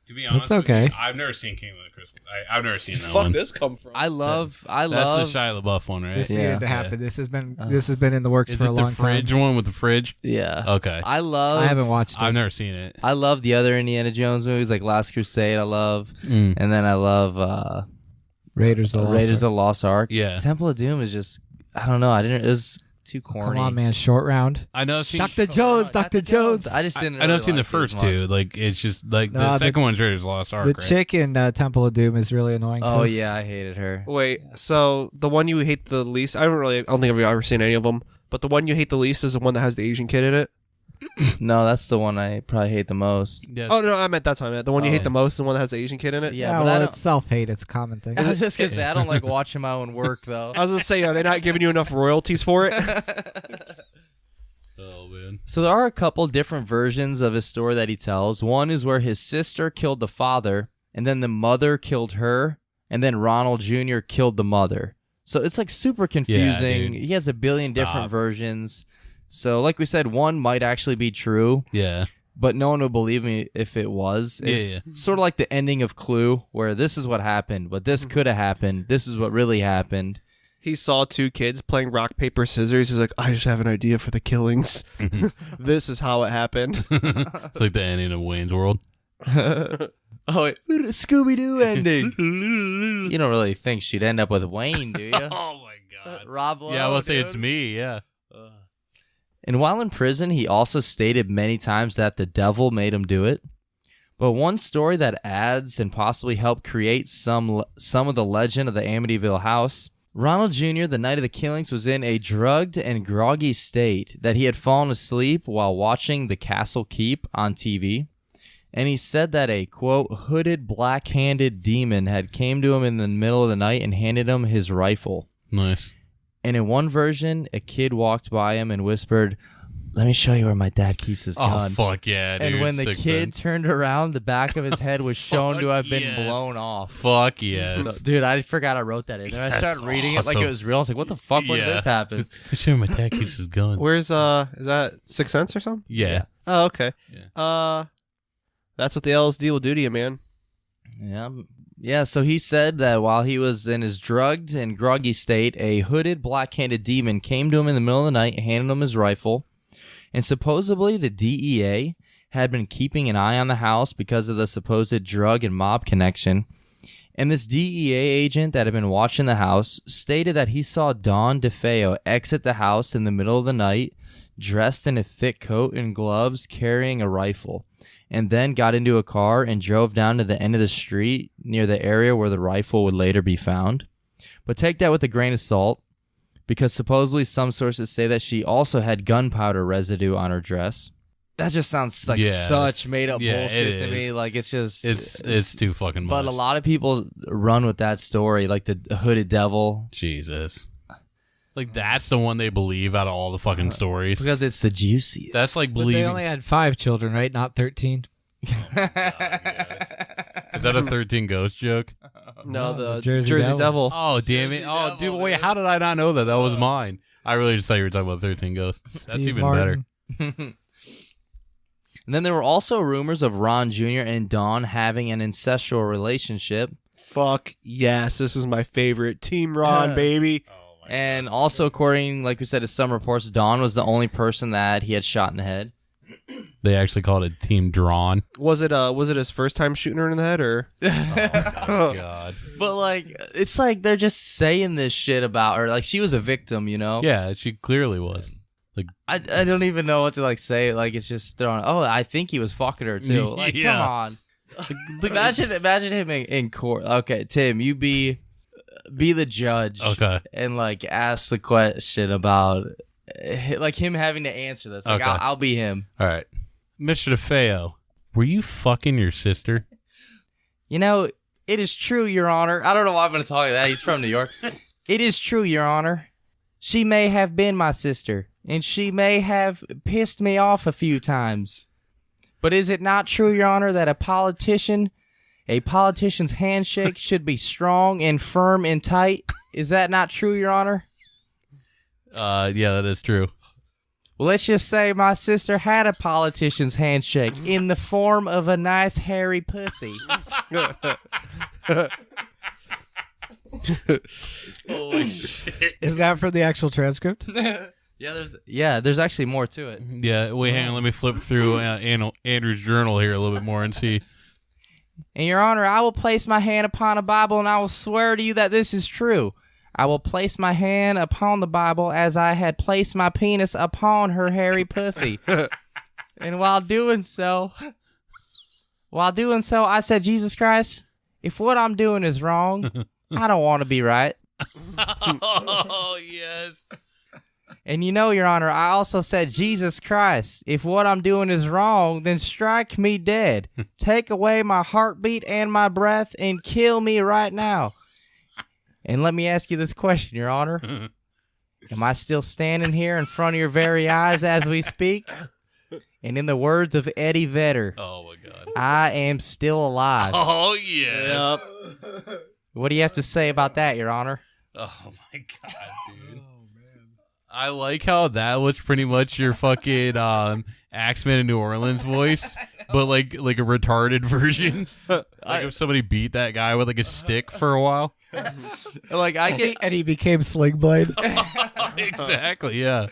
To be honest, That's okay. with you, I've never seen Kingdom of the Crystal. I've never seen that Fuck one. this come from? I love. That's the Shia LaBeouf one, right? This Yeah. needed to happen. Yeah. This has been in the works Is for it a the long fridge time. one with the fridge? Yeah. Okay. I love. I haven't watched it. I've never seen it. I love the other Indiana Jones movies, like Last Crusade. I love, Mm. and then I love Raiders of the Lost Raiders of Ark. the Lost Ark. Yeah. Temple of Doom is just. I don't know. I didn't. It was too corny. Come on, man. Short round. I know. I've seen, Dr. Jones. Dr. Jones. I just didn't. I know. I've really seen the like it first as much. two. Like it's just like No, the the- second one's Raiders of the Lost Ark. The right? chick in Temple of Doom is really annoying Oh too. yeah, I hated her. Wait, so the one you hate the least, I don't think I've ever seen any of them, but the one you hate the least is the one that has the Asian kid in it? No, that's the one I probably hate the most. Yes. Oh, no, I meant that's what I meant. The one you Oh. hate the most is the one that has the Asian kid in it? Yeah, Yeah, but I well, don't- it's self-hate. It's a common thing. I was just gonna say I don't like watching my own work though. I was going to say, are they not giving you enough royalties for it? Oh man. So there are a couple different versions of his story that he tells. One is where his sister killed the father, and then the mother killed her, and then Ronald Jr. killed the mother. So it's like super confusing. dude. He has a billion Stop. different versions. So like we said, one might actually be true, Yeah. but no one would believe me if it was. It's Yeah. sort of like the ending of Clue, where this is what happened, but this could have happened. This is what really happened. He saw two kids playing rock, paper, scissors. He's like, I just have an idea for the killings. This is how it happened. It's like the ending of Wayne's World. Oh, wait. Scooby-Doo ending. You don't really think she'd end up with Wayne, do you? Oh, my God. Rob Lowe, Yeah, I will say dude. it's me, yeah. And while in prison, he also stated many times that the devil made him do it. But one story that adds and possibly helped create some of the legend of the Amityville House, Ronald Jr., the night of the killings, was in a drugged and groggy state that he had fallen asleep while watching The Castle Keep on TV. And he said that a, quote, hooded, black-handed demon had came to him in the middle of the night and handed him his rifle. Nice. And in one version, a kid walked by him and whispered, "Let me show you where my dad keeps his gun." Oh, fuck yeah, dude. And when the Sixth kid Sense. turned around, the back of his head was shown to have been yes. blown off. Fuck yes. Dude, I forgot I wrote that in. And I That's started reading it like awesome. it was real. I was like, what the fuck when did Yeah. this happen? I'm sure my dad keeps his gun. Where's is that Sixth Sense or something? Yeah. Oh, okay. Yeah. That's what the LSD will do to you, man. Yeah. Yeah, so he said that while he was in his drugged and groggy state, a hooded, black-handed demon came to him in the middle of the night and handed him his rifle. And supposedly the DEA had been keeping an eye on the house because of the supposed drug and mob connection. And this DEA agent that had been watching the house stated that he saw Don DeFeo exit the house in the middle of the night, dressed in a thick coat and gloves, carrying a rifle, and then got into a car and drove down to the end of the street near the area where the rifle would later be found. But take that with a grain of salt, because supposedly some sources say that she also had gunpowder residue on her dress. That just sounds like such made-up bullshit to me. Like, it's just... It's too fucking much. But a lot of people run with that story, like the hooded devil. Jesus. Like, that's the one they believe out of all the fucking stories. Because it's the juiciest. That's like But believing... they only had 5 children, right? Not 13. Is that a 13 ghost joke? No, the Jersey Jersey, Devil. Devil. Oh, damn it. Oh, dude, wait, how did I not know that? That was mine. I really just thought you were talking about 13 ghosts. That's Steve even Martin. better. And then there were also rumors of Ron Jr. and Dawn having an incestual relationship. Fuck yes, this is my favorite. Team Ron, Yeah. baby. And also, according, like we said, to some reports, Dawn was the only person that he had shot in the head. They actually called it Team Drawn. Was it his first time shooting her in the head, or? Oh, God. But, like, it's like they're just saying this shit about her. Like, she was a victim, you know? Yeah, she clearly was. Like, I don't even know what to, like, say. Like, it's just thrown, oh, I think he was fucking her, too. Like, Yeah. come on. Imagine him in court. Okay, Tim, you be the judge. Okay. And, like, ask the question about, like, him having to answer this. Like, Okay. I'll be him. all right. Mr. DeFeo, were you fucking your sister? You know, it is true, Your Honor. I don't know why I'm going to tell you that. He's from New York. It is true, Your Honor. She may have been my sister, and she may have pissed me off a few times. But is it not true, Your Honor, that a politician's handshake should be strong and firm and tight? Is that not true, Your Honor? Yeah, that is true. Well, let's just say my sister had a politician's handshake in the form of a nice hairy pussy. Holy shit. Is that from the actual transcript? There's actually more to it. Yeah, wait, hang on. Let me flip through Andrew's journal here a little bit more and see. And Your Honor, I will place my hand upon a Bible, and I will swear to you that this is true. I will place my hand upon the Bible as I had placed my penis upon her hairy pussy. And while doing so, I said, Jesus Christ, if what I'm doing is wrong, I don't want to be right. Oh, yes. And you know, Your Honor, I also said, Jesus Christ, if what I'm doing is wrong, then strike me dead. Take away my heartbeat and my breath and kill me right now. And let me ask you this question, Your Honor. Am I still standing here in front of your very eyes as we speak? And in the words of Eddie Vedder, Oh, my God. I am still alive. Oh, yes. What do you have to say about that, Your Honor? Oh, my God, dude. I like how that was pretty much your fucking Axeman in New Orleans voice, but like a retarded version. Like if somebody beat that guy with like a stick for a while. Like I get. And he became Sling Blade. Exactly. Yeah.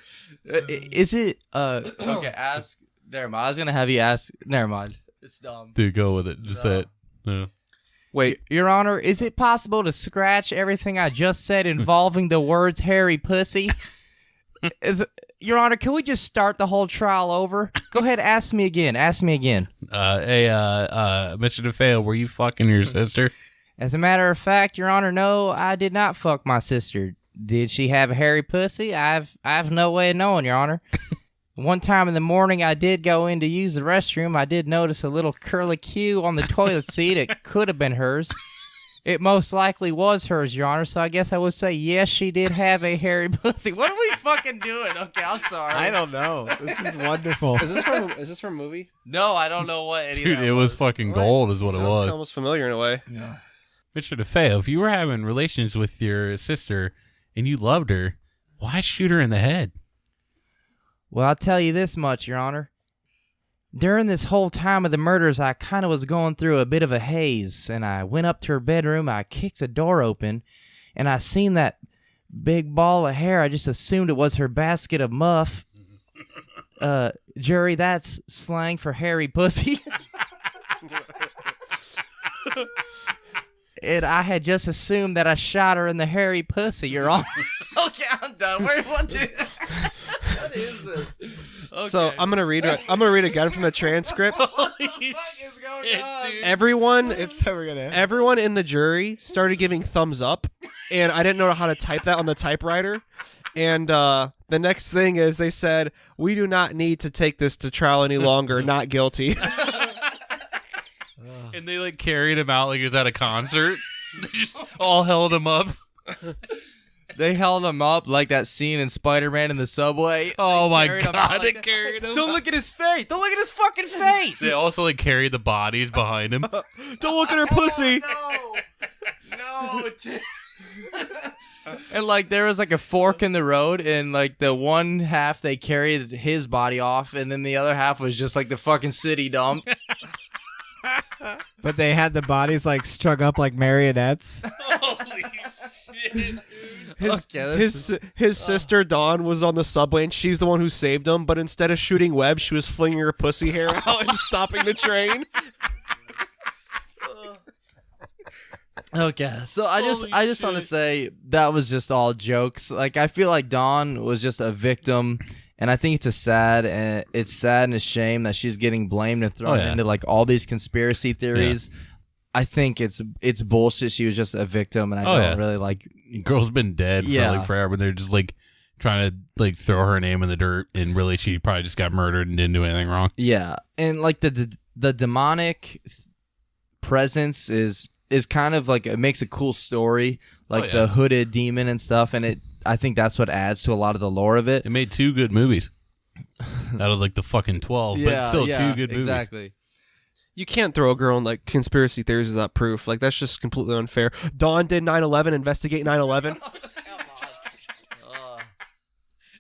Is it okay? Ask. Never mind. I was gonna have you ask. Never mind. It's dumb. Dude, go with it. Just say it. Yeah. Wait, Your Honor, is it possible to scratch everything I just said involving the words "hairy pussy"? Your Honor, can we just start the whole trial over? Go ahead, ask me again. Hey, Mr. DeFeo, were you fucking your sister? As a matter of fact, Your Honor, no, I did not fuck my sister. Did she have a hairy pussy? I have no way of knowing, Your Honor. One time in the morning, I did go in to use the restroom. I did notice a little curly Q on the toilet seat. It could have been hers. It most likely was hers, Your Honor, so I guess I would say yes, she did have a hairy pussy. What are we fucking doing? Okay, I'm sorry. I don't know. This is wonderful. is this from a movie? No, I don't know what any Dude, of that it was fucking gold is what it Sounds was. almost familiar in a way. Yeah. Mr. DeFeo, if you were having relations with your sister and you loved her, why shoot her in the head? Well, I'll tell you this much, Your Honor. During this whole time of the murders, I kind of was going through a bit of a haze, and I went up to her bedroom, I kicked the door open, and I seen that big ball of hair. I just assumed it was her basket of muff. Jury, that's slang for hairy pussy. And I had just assumed that I shot her in the hairy pussy, Your Honor. Okay, I'm done. What is this? Okay. So I'm gonna read again from the transcript. What the fuck is going on? Everyone Everyone in the jury started giving thumbs up, and I didn't know how to type that on the typewriter. And the next thing is they said, "We do not need to take this to trial any longer. Not guilty." And they like carried him out like he was at a concert. They just all held him up. They held him up like that scene in Spider-Man in the subway. Oh my carried him out god, like they that. carried him. Don't look at his face. Don't look at his fucking face. They also like carried the bodies behind him. Don't look at her pussy. No. And like there was like a fork in the road, and like the one half they carried his body off, and then the other half was just like the fucking city dump. But they had the bodies like strung up like marionettes. Holy shit. His sister Dawn was on the subway, and she's the one who saved him. But instead of shooting Webb, she was flinging her pussy hair out and stopping the train. Okay, so I just want to say that was just all jokes. Like I feel like Dawn was just a victim, and I think it's sad and a shame that she's getting blamed and thrown into like all these conspiracy theories. Yeah. I think it's bullshit. She was just a victim, and I don't really like. Girl's been dead for like forever, and they're just like trying to like throw her name in the dirt, and really she probably just got murdered and didn't do anything wrong. Yeah, and like the demonic presence is kind of like it makes a cool story, like the hooded demon and stuff, and I think that's what adds to a lot of the lore of it. It made 2 good movies out of like the fucking 12, but still 2 good movies. Exactly. You can't throw a girl in like conspiracy theories without proof. Like that's just completely unfair. Dawn did 9/11. Investigate 9/11.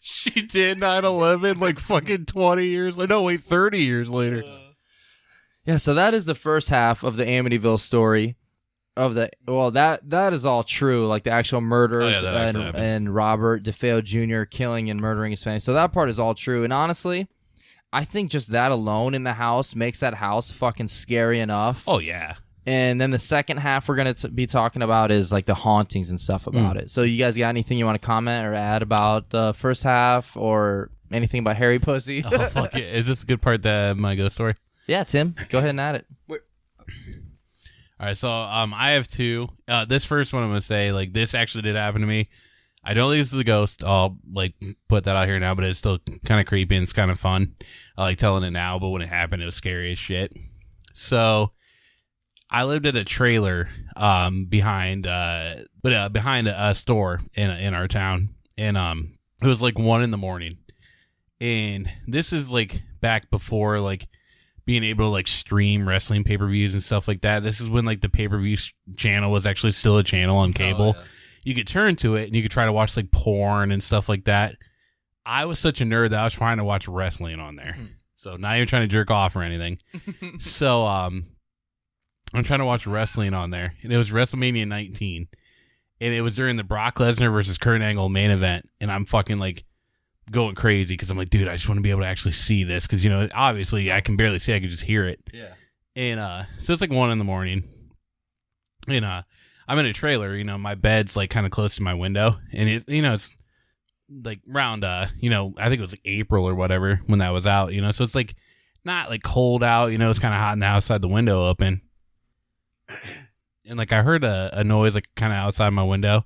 She did 9/11 like fucking 20 years later. No, wait, 30 years later. Yeah, so that is the first half of the Amityville story. That is all true, like the actual murders and Robert DeFeo Jr. killing and murdering his family. So that part is all true. And honestly, I think just that alone in the house makes that house fucking scary enough. Oh, yeah. And then the second half we're going to be talking about is like the hauntings and stuff about it. So you guys got anything you want to comment or add about the first half or anything about hairy pussy? Oh, fuck it. Is this a good part of my ghost story? Yeah, Tim, go ahead and add it. Wait. All right, so I have 2. This first one I'm going to say, like, this actually did happen to me. I don't think this is a ghost. I'll, like, put that out here now, but it's still kind of creepy and it's kind of fun. I like telling it now, but when it happened, it was scary as shit. So I lived at a trailer behind a store in our town, and it was like 1 a.m, and this is like back before like being able to like stream wrestling pay-per-views and stuff like that. This is when like the pay-per-view channel was actually still a channel on cable. Oh, yeah. You could turn to it and you could try to watch like porn and stuff like that. I was such a nerd that I was trying to watch wrestling on there. So not even trying to jerk off or anything. So I'm trying to watch wrestling on there, and it was WrestleMania 19. and it was during the Brock Lesnar versus Kurt Angle main event, and I'm fucking like going crazy because I'm like, dude, I just want to be able to actually see this because, you know, obviously I can barely see, I can just hear it. Yeah. And so it's like 1 a.m, and I'm in a trailer, you know, my bed's like kind of close to my window, and it, you know, it's like around you know, I think it was like April or whatever when that was out, you know, so it's like not like cold out, you know, it's kind of hot in the house, had the window open, and like I heard a noise like kind of outside my window,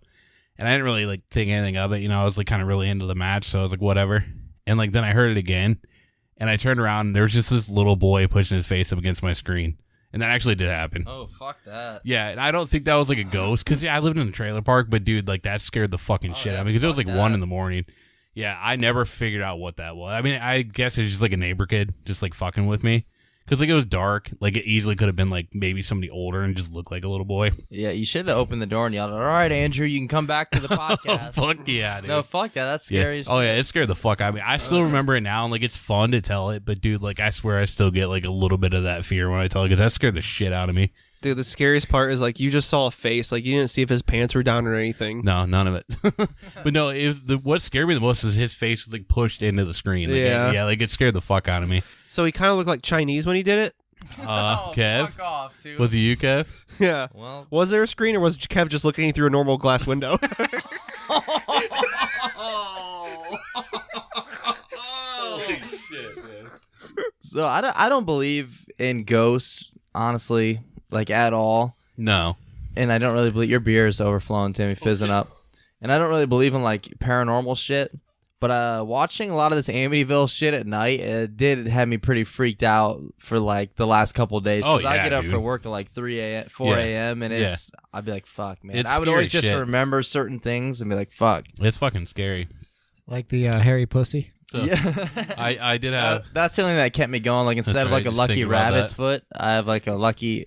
and I didn't really like think anything of it, you know, I was like kind of really into the match, so I was like whatever, and like then I heard it again, and I turned around and there was just this little boy pushing his face up against my screen. And that actually did happen. Oh, fuck that. Yeah, and I don't think that was like a ghost because, yeah, I lived in a trailer park, but dude, like that scared the fucking shit out of me because it was like 1 a.m. Yeah, I never figured out what that was. I mean, I guess it's just like a neighbor kid just like fucking with me because like it was dark. Like it easily could have been like maybe somebody older and just looked like a little boy. Yeah, you should have opened the door and yelled, all right, Andrew, you can come back to the podcast. Fuck yeah, dude. No, fuck that. That's scary. Yeah. Oh, yeah, it scared the fuck out of me. I still remember it now, and like it's fun to tell it, but dude, like I swear I still get like a little bit of that fear when I tell it because that scared the shit out of me. Dude, the scariest part is like you just saw a face, like you didn't see if his pants were down or anything. No, none of it. But no, it was what scared me the most is his face was like pushed into the screen. Like, Yeah. like it scared the fuck out of me. So he kind of looked like Chinese when he did it. Kev, fuck off, dude. was it you, Kev? Yeah. Well, Was there a screen or was Kev just looking through a normal glass window? Holy shit, man. so I don't believe in ghosts, honestly, like at all. No. And I don't really believe your beer is overflowing, Timmy, fizzing up. And I don't really believe in like paranormal shit. But watching a lot of this Amityville shit at night, it did have me pretty freaked out for like the last couple of days. Oh, Because I yeah, get up dude. for work at like 4 a.m. and it's I'd be like, fuck, man. It's I would scary always just shit. remember certain things and be like, fuck. It's fucking scary. Like the hairy pussy. So, Yeah. I did have. That's the only thing that kept me going. Like instead That's of right, like a just lucky thinking about rabbit's that. foot, I have like a lucky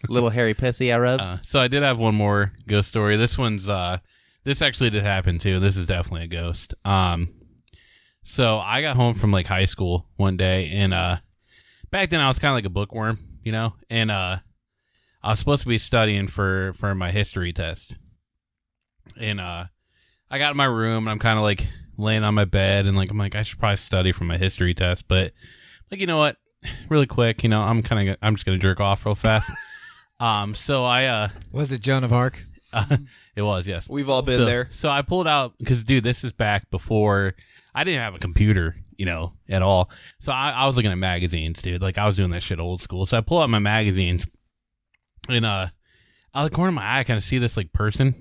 little hairy pissy I rub. So I did have one more ghost story. This one's this actually did happen too. This is definitely a ghost. So I got home from like high school one day, and back then I was kind of like a bookworm, you know, and I was supposed to be studying for my history test, and I got in my room and I'm kind of like laying on my bed, and like I'm like I should probably study for my history test, but like you know what, really quick, you know, I'm just gonna jerk off real fast. So I Was it Joan of Arc? it was, yes. We've all been there. So I pulled out because, dude, this is back before I didn't have a computer, you know, at all. So I was looking at magazines, dude. Like I was doing that shit old school. So I pull out my magazines, and out of the corner of my eye, I kind of see this like person,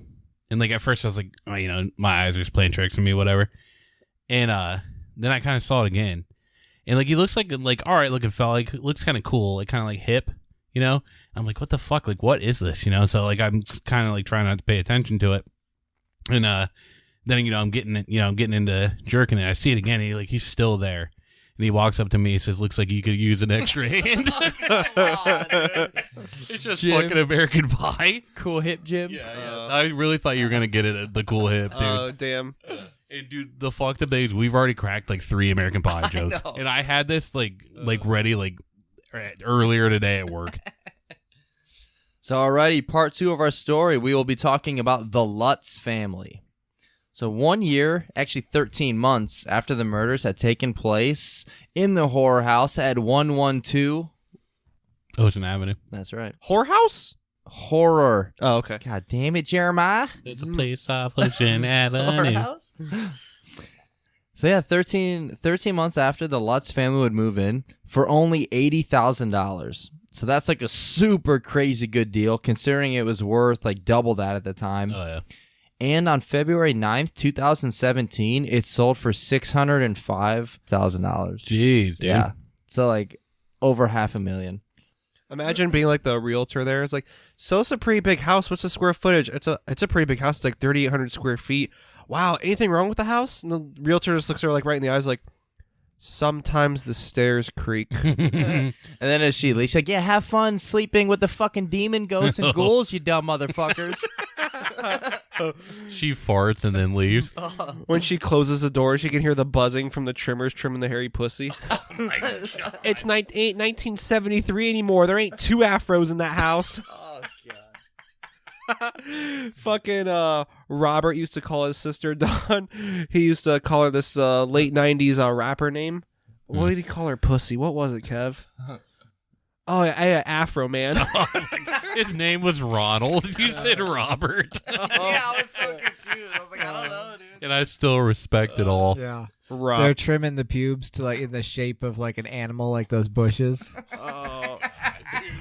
and like at first I was like, oh, you know, my eyes are just playing tricks on me, whatever. And then I kind of saw it again, and like he looks like all right looking fella, like looks kind of cool, like kind of like hip, you know. I'm like, what the fuck? Like, what is this? You know? So like, I'm kind of like trying not to pay attention to it. And then, you know, I'm getting into jerking it. I see it again. And he's still there. And he walks up to me and says, looks like you could use an extra hand. It's just Jim. fucking American Pie. Cool hip, Jim. Yeah. I really thought you were going to get it at the cool hip, dude. Oh, damn. And dude, the fucked up thing is we've already cracked like 3 American Pie jokes. know. And I had this like ready like earlier today at work. So, alrighty, part 2 of our story, we will be talking about the Lutz family. So, 1 year, actually 13 months after the murders had taken place in the horror house at 112. Ocean Avenue. That's right. Whorehouse? Horror. Oh, okay. God damn it, Jeremiah. There's a place off Ocean Avenue. So, yeah, 13 months after, the Lutz family would move in for only $80,000. So that's like a super crazy good deal, considering it was worth like double that at the time. Oh, yeah. And on February 9th, 2017, it sold for $605,000. Jeez, dude. Yeah. So like over $500,000. Imagine being like the realtor there. It's like, so it's a pretty big house. What's the square footage? It's a pretty big house. It's like 3,800 square feet. Wow. Anything wrong with the house? And the realtor just looks her like right in the eyes like, sometimes the stairs creak. And then as she leaves, she's like, yeah, have fun sleeping with the fucking demon ghosts and ghouls, you dumb motherfuckers. She farts and then leaves. When she closes the door, she can hear the buzzing from the trimmers trimming the hairy pussy. It's ain't 1973 anymore. There ain't 2 afros in that house. Oh, God. Fucking Robert used to call his sister Dawn. He used to call her this late 90s rapper name. What did he call her? Pussy. What was it, Kev? Oh, yeah, Afro Man. His name was Ronald. You said Robert. I was so confused. I was like, I don't know, dude. And I still respect it all. Yeah. Rob. They're trimming the pubes to like in the shape of like an animal, like those bushes. Oh.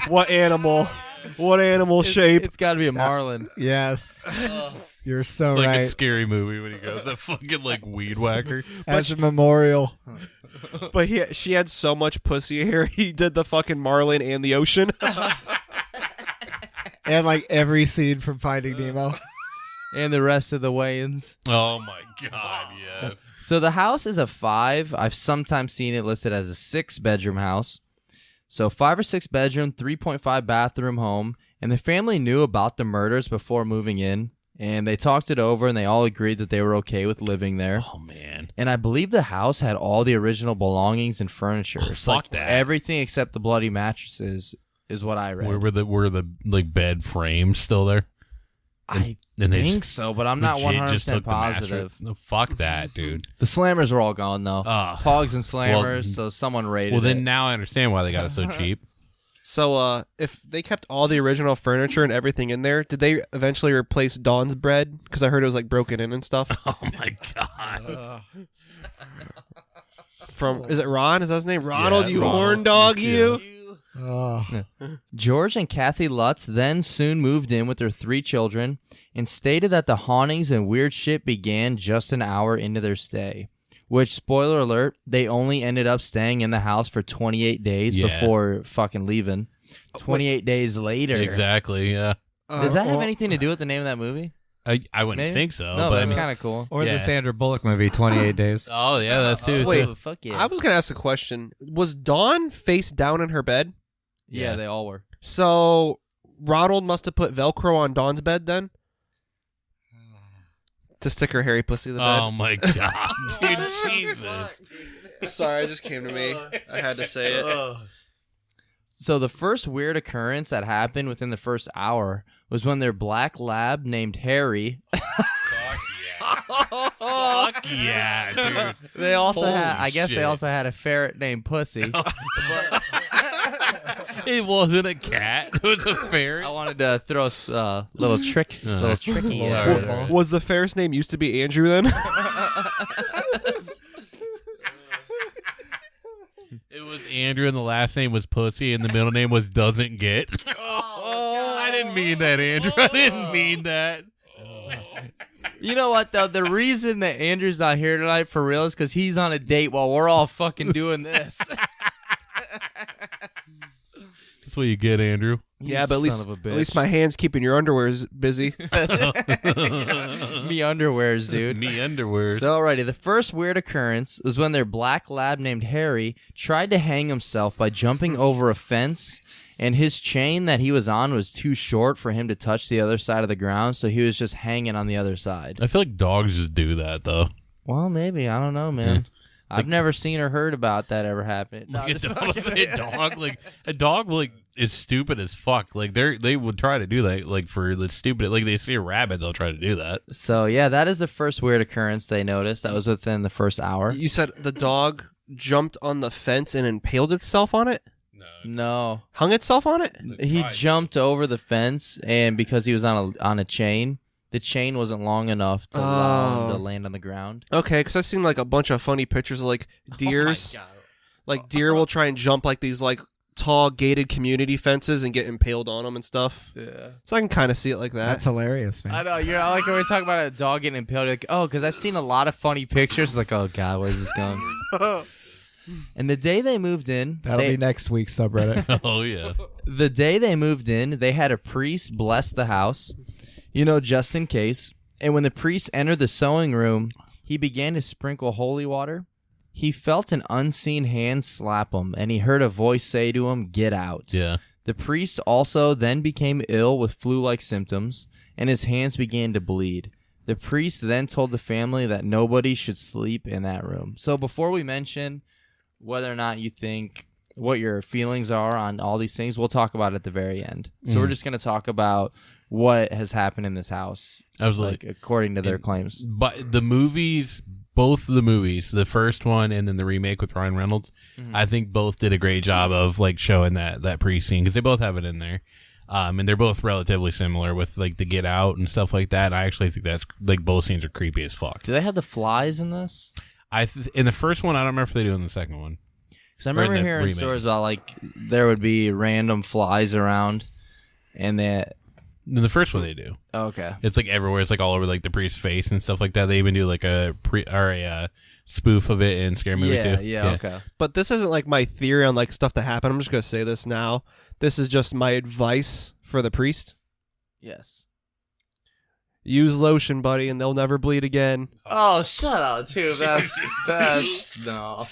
What animal? What animal shape? It's got to be a marlin. Yes. You're so It's like right. a scary movie when he goes that fucking like weed whacker. As a memorial. But she had so much pussy hair, he did the fucking Marlin and the ocean. And like every scene from Finding Nemo. And the rest of the Wayans. Oh my god, yes. So the house is a 5. I've sometimes seen it listed as a 6-bedroom house. So 5 or 6 bedroom, 3.5 bathroom home. And the family knew about the murders before moving in. And they talked it over and they all agreed that they were okay with living there. Oh man. And I believe the house had all the original belongings and furniture. Oh, It's fuck like that. Everything except the bloody mattresses is what I read. Were the like bed frames still there? I And they think just so, but I'm not legit just 100% took the mattress. positive. No, fuck that, dude. The slammers were all gone though. Pogs and slammers, well, so someone raided Well, then it. now I understand why they got it so cheap. So, if they kept all the original furniture and everything in there, did they eventually replace Dawn's bread? Because I heard it was like broken in and stuff. Oh my god. Is it Ron? Is that his name? Ronald, you Ronald. horn dog, you. Oh. George and Kathy Lutz then soon moved in with their 3 children and stated that the hauntings and weird shit began just an hour into their stay. Which, spoiler alert, they only ended up staying in the house for 28 days Yeah. before fucking leaving. 28 days later. Exactly, yeah. Does that have anything to do with the name of that movie? I wouldn't Maybe? think so. No, but that's I mean, kind of cool. Or Yeah. the Sandra Bullock movie, 28 Days. oh yeah, that's too. Wait. Oh, fuck yeah. I was gonna ask a question. Was Dawn face down in her bed? yeah, Yeah. they all were. So Ronald must have put Velcro on Dawn's bed then to stick her hairy pussy to the bed. Oh my god, dude, Jesus. Sorry, it just came to me. I had to say it. So the first weird occurrence that happened within the first hour was when their black lab named Harry. Fuck yeah, dude. They also Holy had, I guess they shit. also had a ferret named Pussy. It wasn't a cat. It was a ferret. I wanted to throw a little tricky. Alright. Was the Ferris name used to be Andrew then? It was Andrew, and the last name was Pussy, and the middle name was Doesn't Get. I didn't mean that, Andrew. I didn't mean that. You know what though? The reason that Andrew's not here tonight for real is because he's on a date while we're all fucking doing this. That's what you get, Andrew. Yeah, but Son of a bitch. at least my hand's keeping your underwears busy. me underwears, dude. Me underwear. So, alrighty, the first weird occurrence was when their black lab named Harry tried to hang himself by jumping over a fence, and his chain that he was on was too short for him to touch the other side of the ground, so he was just hanging on the other side. I feel like dogs just do that, though. Well, maybe. I don't know, man. I've never seen or heard about that ever happen. No, Like just a dog is stupid as fuck. Like they would try to do that, like for the stupid. Like they see a rabbit, they'll try to do that. So, yeah, that is the first weird occurrence they noticed. That was within the first hour. You said the dog jumped on the fence and impaled itself on it? No. Hung itself on it? He jumped over the fence, and because he was on a chain, the chain wasn't long enough to allow him to land on the ground. Okay, because I've seen like a bunch of funny pictures of like deers. Like deer will try and jump like these like tall gated community fences and get impaled on them and stuff. Yeah. So I can kind of see it like that. That's hilarious, man. I know. You're like when we talk about a dog getting impaled. Like, oh, because I've seen a lot of funny pictures. Like, oh god, where's this going? And the day they moved in, That'll be next week's subreddit. Oh yeah. the day they moved in, they had a priest bless the house, just in case. And when the priest entered the sewing room, he began to sprinkle holy water. He felt an unseen hand slap him, and he heard a voice say to him, "Get out." Yeah. The priest also then became ill with flu-like symptoms, and his hands began to bleed. The priest then told the family that nobody should sleep in that room. So before we mention whether or not you think what your feelings are on all these things, we'll talk about it at the very end. So we're just going to talk about what has happened in this house. Absolutely. Like, according to their claims. But the movies, both of the movies, the first one and then the remake with Ryan Reynolds, I think both did a great job of like showing that pre-scene because they both have it in there. And they're both relatively similar with like the get out and stuff like that. I actually think that's like both scenes are creepy as fuck. Do they have the flies in this? In the first one, I don't remember if they do in the second one. Because I remember hearing stories about like there would be random flies around, and that. In the first one, they do. Oh, okay. It's like everywhere. It's like all over like the priest's face and stuff like that. They even do like a spoof of it in Scary Movie too. Yeah, okay. But this isn't like my theory on like stuff that happened. I'm just gonna say this now. This is just my advice for the priest. Yes. Use lotion, buddy, and they'll never bleed again. Oh, shut up, too. That's no.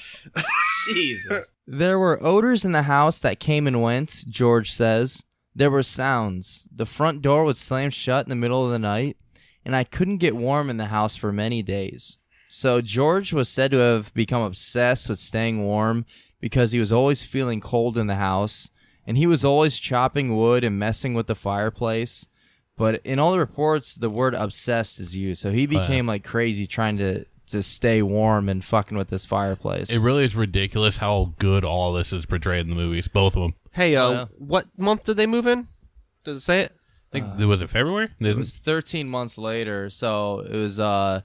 Jesus. There were odors in the house that came and went, George says. There were sounds. The front door would slam shut in the middle of the night, and I couldn't get warm in the house for many days. So George was said to have become obsessed with staying warm because he was always feeling cold in the house, and he was always chopping wood and messing with the fireplace. But in all the reports, the word obsessed is used. So he became like crazy trying to stay warm and fucking with this fireplace. It really is ridiculous how good all this is portrayed in the movies, both of them. Hey, what month did they move in? Does it say it? I think, was it February? It was 13 months later, so it was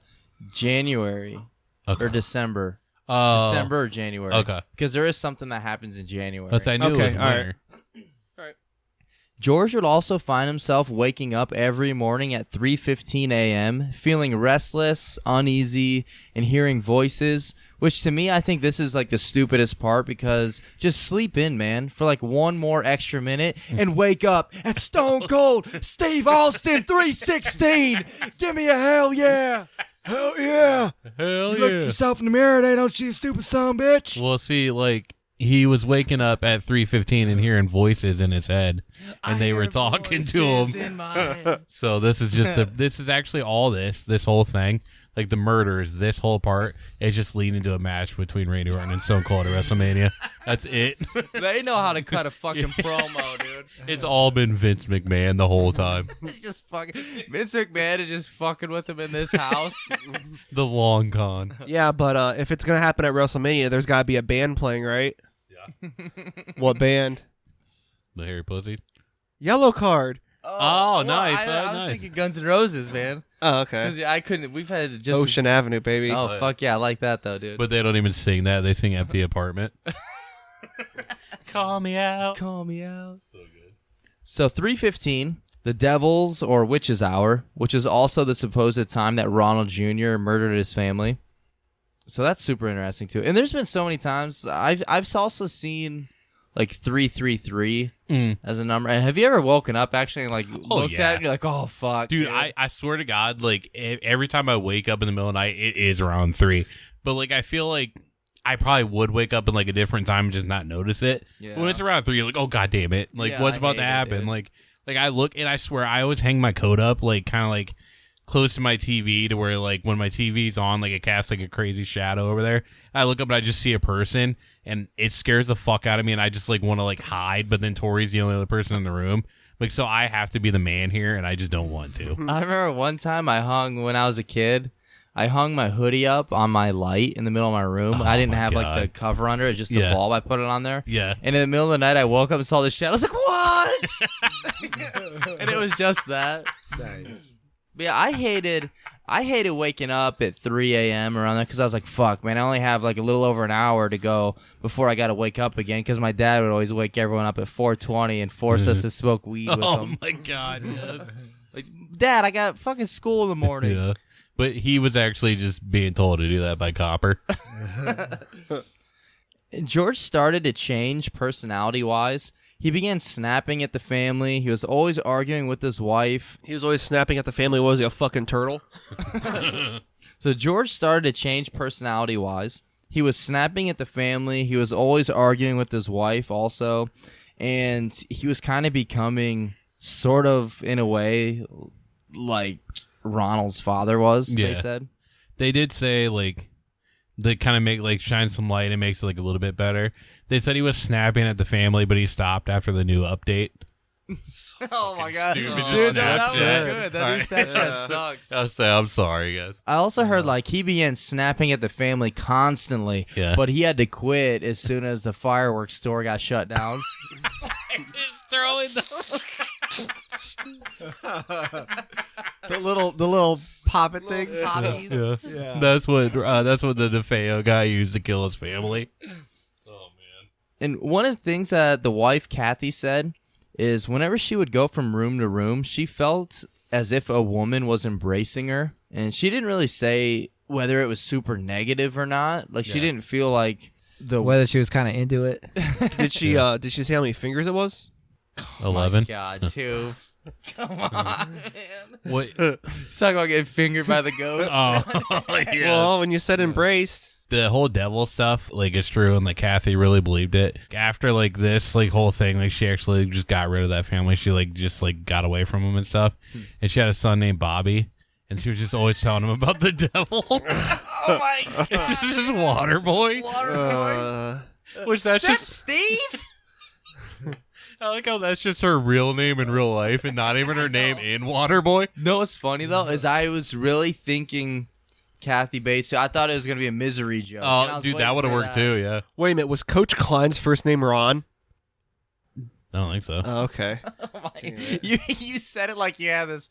January or December. December or January. Okay. Because there is something that happens in January. I knew it was winter. George would also find himself waking up every morning at 3:15 a.m., feeling restless, uneasy, and hearing voices, which to me, I think this is like the stupidest part because just sleep in, man, for like one more extra minute and wake up at Stone Cold Steve Austin 3:16. Give me a hell yeah. Hell yeah. Hell you look at yourself in the mirror today, don't you, stupid son of a bitch? Well, see, like, he was waking up at 3:15 and hearing voices in his head, and they were talking to him. So this is just this is actually all this whole thing, like the murders, this whole part is just leading to a match between Randy Orton and Stone Cold at WrestleMania. That's it. They know how to cut a fucking promo, dude. It's all been Vince McMahon the whole time. Just fucking Vince McMahon is just fucking with him in this house. The long con. Yeah, but if it's gonna happen at WrestleMania, there's gotta be a band playing, right? Yeah. What band? The Hairy Pussies. Yellow Card. Oh, nice. I was thinking Guns N' Roses, man. Oh, okay. 'Cause I couldn't. We've had just Ocean Avenue, baby. Oh fuck yeah, I like that though, dude. But they don't even sing that. They sing Empty Apartment. Call me out. Call me out. So good. So 3:15, the Devil's or Witch's Hour, which is also the supposed time that Ronald Jr. murdered his family. So that's super interesting too. And there's been so many times I've also seen like 333 as a number. And have you ever woken up actually and like looked at it and you're like, oh fuck, dude. I swear to God, like every time I wake up in the middle of the night, it is around 3. But like I feel like I probably would wake up in like a different time and just not notice it. Yeah. When it's around 3, you're like, oh god damn it! Like Yeah, what's I about to hate it, happen? dude. Like I look and I swear I always hang my coat up like kind of like close to my TV to where like when my TV's on, like it casts like a crazy shadow over there. I look up and I just see a person and it scares the fuck out of me and I just like want to like hide, but then Tori's the only other person in the room. Like so I have to be the man here and I just don't want to. I remember one time when I was a kid, I hung my hoodie up on my light in the middle of my room. I didn't have like the cover under it, just the bulb. I put it on there. Yeah. And in the middle of the night, I woke up and saw this shadow. I was like, what? And it was just that. Nice. But yeah, I hated waking up at 3 a.m. around there because I was like, fuck, man, I only have like a little over an hour to go before I got to wake up again because my dad would always wake everyone up at 4:20 and force us to smoke weed with Oh him. my god, yes. Like, Dad, I got fucking school in the morning. Yeah. But he was actually just being told to do that by Copper. George started to change personality-wise. He began snapping at the family. He was always arguing with his wife. He was always snapping at the family. Was he a fucking turtle? So George started to change personality-wise. He was snapping at the family. He was always arguing with his wife also. And he was kind of becoming sort of, in a way, like Ronald's father was, they said. They did say, like, they kind of make, like, shine some light and makes it, like, a little bit better. They said he was snapping at the family, but he stopped after the new update. Oh my god, Stupid. Just dude, that was Snapchat. good. That new Snapchat sucks. I'll say I'm sorry, guys. I also heard like he began snapping at the family constantly, Yeah. but he had to quit as soon as the fireworks store got shut down. Just throwing the little poppet things. Poppies. Yeah. That's what the DeFeo guy used to kill his family. Oh man. And one of the things that the wife Kathy said is whenever she would go from room to room, she felt as if a woman was embracing her, and she didn't really say whether it was super negative or not. Like she didn't feel like Whether she was kind of into it. Did she say how many fingers it was? 11. God, too. Come on, man. What? Let's talk about getting fingered by the ghost. Oh yeah. Well, when you said embraced. The whole devil stuff, like, is true, and like Kathy really believed it. After like this, like, whole thing, like, she actually just got rid of that family. She like just like got away from him and stuff. And she had a son named Bobby, and she was just always telling him about the devil. Oh my god! It's just Waterboy. Which that's just Steve. I like how that's just her real name in real life, and not even her name in Waterboy. No, what's funny though is I was really thinking Kathy Bates. I thought it was gonna be a misery joke. and I Oh, was dude, waiting that would have for worked that. too. Yeah, Wait a minute, was Coach Klein's first name Ron? I don't think so. Oh, okay. You said it like you had this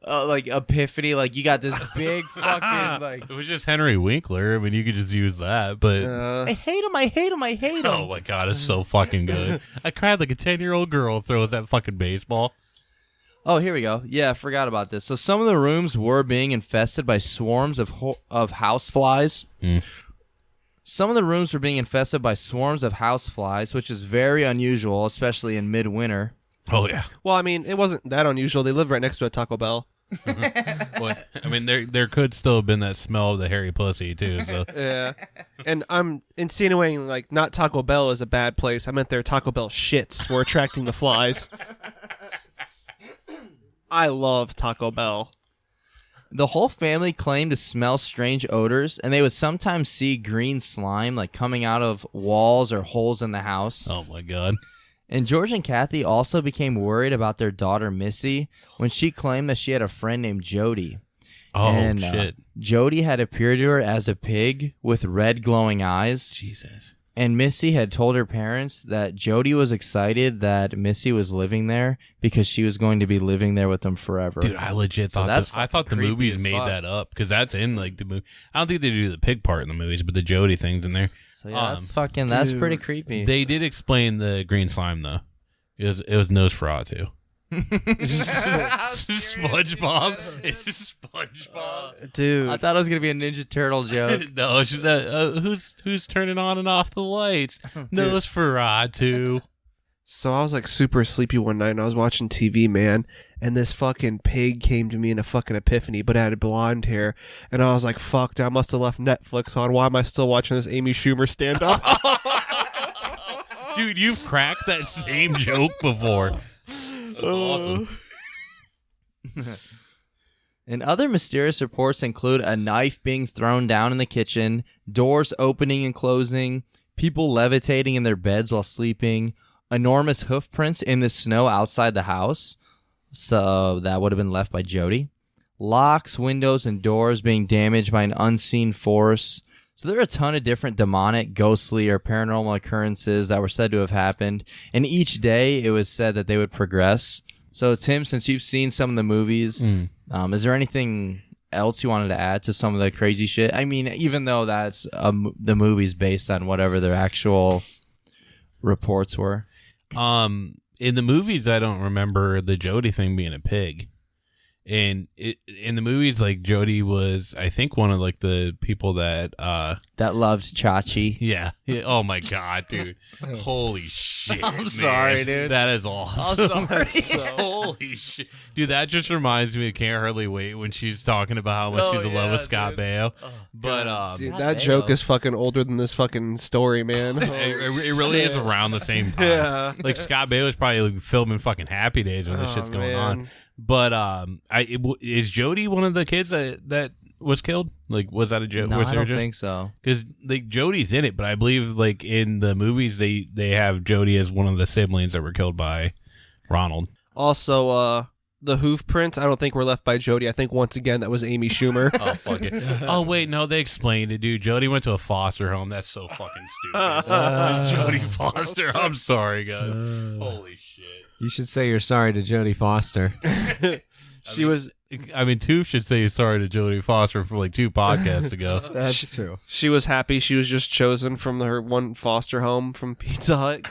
like epiphany, like you got this big fucking like. It was just Henry Winkler. I mean, you could just use that, but. I hate him. I hate him. I hate him. Oh my god, it's so fucking good. I cried like a 10-year-old girl throws that fucking baseball. Oh, here we go. Yeah, I forgot about this. So some of the rooms were being infested by swarms of house flies. Some of the rooms were being infested by swarms of house flies, which is very unusual, especially in midwinter. Oh yeah. Well, I mean, it wasn't that unusual. They lived right next to a Taco Bell. Well, I mean, there could still have been that smell of the hairy pussy too. So Yeah. And I'm insinuating, like, not Taco Bell is a bad place. I meant their Taco Bell shits were attracting the flies. I love Taco Bell. The whole family claimed to smell strange odors, and they would sometimes see green slime like coming out of walls or holes in the house. oh my god. And George and Kathy also became worried about their daughter Missy when she claimed that she had a friend named Jody. Oh And, shit. Jody had appeared to her as a pig with red glowing eyes. Jesus. And Missy had told her parents that Jody was excited that Missy was living there because she was going to be living there with them forever. Dude, I legit So thought that's I thought the creepy movies as made fuck. that up because that's in like the movie. I don't think they do the pig part in the movies, but the Jody thing's in there. So yeah, that's pretty creepy. They did explain the green slime though. It was Nosferatu. It's just SpongeBob. It's SpongeBob. Dude. I thought it was gonna be a Ninja Turtle joke. No, it's just that who's turning on and off the lights? Nosferatu. So I was like super sleepy one night and I was watching TV, man, and this fucking pig came to me in a fucking epiphany, but it had blonde hair. And I was like, fucked, I must have left Netflix on. Why am I still watching this Amy Schumer stand up? Dude, you've cracked that same joke before. That's awesome. And other mysterious reports include a knife being thrown down in the kitchen, doors opening and closing, people levitating in their beds while sleeping, enormous hoof prints in the snow outside the house. So that would have been left by Jody. Locks, windows, and doors being damaged by an unseen force. So there are a ton of different demonic, ghostly, or paranormal occurrences that were said to have happened. And each day it was said that they would progress. So Tim, since you've seen some of the movies, is there anything else you wanted to add to some of the crazy shit? I mean, even though that's the movie's based on whatever their actual reports were. In the movies, I don't remember the Jody thing being a pig. And in the movies, like, Jody was, I think, one of like the people that That loved Chachi. yeah. Oh my god, dude. Holy shit. I'm man. sorry, dude. That is awesome. I'm sorry. Holy shit. Dude, that just reminds me of Can't Hardly Wait when she's talking about how much she's in love with Scott Baio. But See, God that damn. joke is fucking older than this fucking story, man. it really is around the same time. Yeah. Like, Scott Baio was probably like, filming fucking Happy Days when this Oh, shit's going man. on. But is Jody one of the kids that was killed? Like, was that a joke? No, I don't think so. Because like Jody's in it, but I believe like in the movies they have Jody as one of the siblings that were killed by Ronald. Also, the hoof prints, I don't think were left by Jody. I think once again that was Amy Schumer. Oh, fuck it. Oh, wait, no, they explained it, dude. Jody went to a foster home. That's so fucking stupid. It's Jody Foster. I'm sorry, guys. Holy shit. You should say you're sorry to Jodie Foster. Toof should say sorry to Jodie Foster for like 2 podcasts ago. That's true. She was happy she was just chosen from her one foster home from Pizza Hut.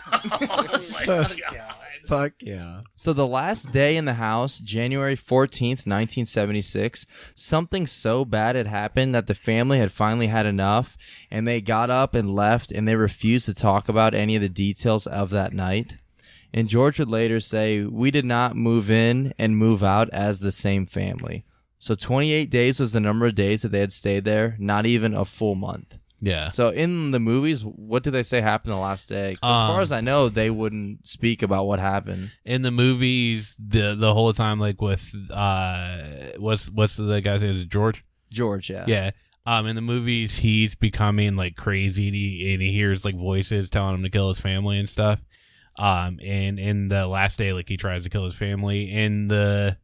Fuck yeah. So the last day in the house, January 14th, 1976, something so bad had happened that the family had finally had enough, and they got up and left, and they refused to talk about any of the details of that night. And George would later say, "We did not move in and move out as the same family." So 28 days was the number of days that they had stayed there, not even a full month. Yeah. So in the movies, what do they say happened the last day? As far as I know, they wouldn't speak about what happened. In the movies, the whole time, like with what's the guy's name? Is it George? George, yeah. Yeah. In the movies, he's becoming like crazy, and he hears like voices telling him to kill his family and stuff. And in the last day, like he tries to kill his family. In the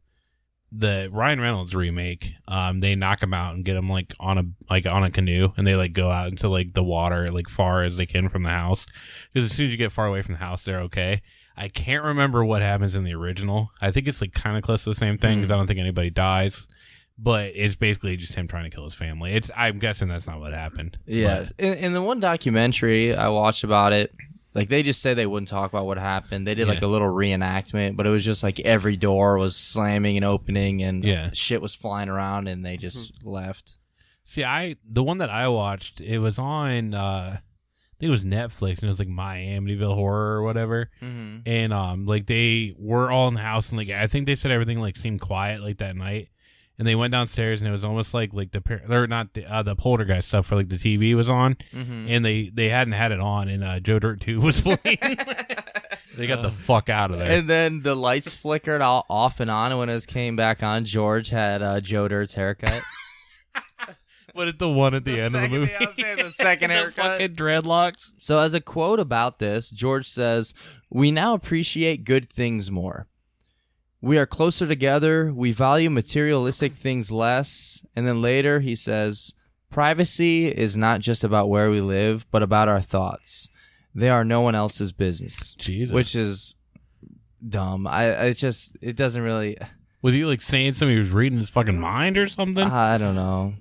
Ryan Reynolds remake, they knock him out and get him like on a canoe, and they like go out into like the water like far as they can from the house, because as soon as you get far away from the house, they're okay. I can't remember what happens in the original. I think it's like kind of close to the same thing, because I don't think anybody dies, but it's basically just him trying to kill his family. I'm guessing that's not what happened. Yeah. In the one documentary I watched about it, like they just say they wouldn't talk about what happened. They did like a little reenactment, but it was just like every door was slamming and opening, and shit was flying around, and they just left. See, the one that I watched, it was on I think it was Netflix, and it was like My Amityville Horror or whatever. Mm-hmm. And like they were all in the house, and like I think they said everything like seemed quiet like that night. And they went downstairs, and it was almost like the Poltergeist stuff for like the TV was on, and they hadn't had it on, and Joe Dirt 2 was playing. They got the fuck out of there. And then the lights flickered all off and on, and when it came back on, George had Joe Dirt's haircut. But at the one at the end of the movie, I was saying the second haircut, fucking dreadlocks. So as a quote about this, George says, "We now appreciate good things more. We are closer together. We value materialistic things less." And then later he says, "Privacy is not just about where we live, but about our thoughts. They are no one else's business." Jesus. Which is dumb. It doesn't really. Was he like saying something he was reading his fucking mind or something? I don't know.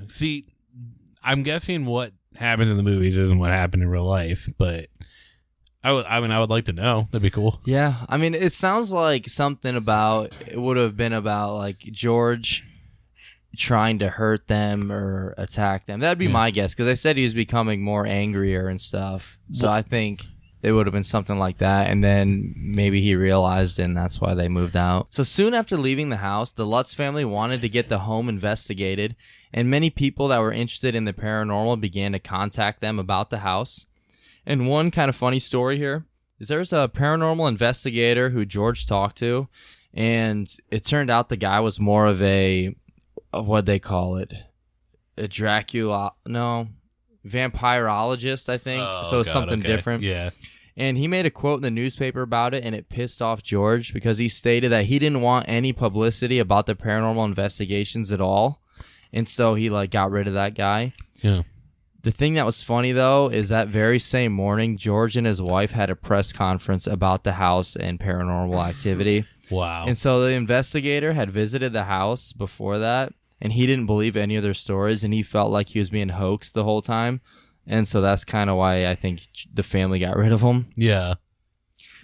See, I'm guessing what happens in the movies isn't what happened in real life, but I would like to know. That'd be cool. Yeah, I mean, it sounds like something it would have been about like George trying to hurt them or attack them. That'd be my guess, because they said he was becoming more angrier and stuff. So I think it would have been something like that, and then maybe he realized, and that's why they moved out. So soon after leaving the house, the Lutz family wanted to get the home investigated, and many people that were interested in the paranormal began to contact them about the house. And one kind of funny story here is there's a paranormal investigator who George talked to, and it turned out the guy was more of what'd they call it? A vampirologist, I think. So it's something different. Yeah. And he made a quote in the newspaper about it, and it pissed off George because he stated that he didn't want any publicity about the paranormal investigations at all. And so he like got rid of that guy. Yeah. The thing that was funny, though, is that very same morning, George and his wife had a press conference about the house and paranormal activity. Wow. And so the investigator had visited the house before that, and he didn't believe any of their stories, and he felt like he was being hoaxed the whole time. And so that's kind of why I think the family got rid of him. Yeah.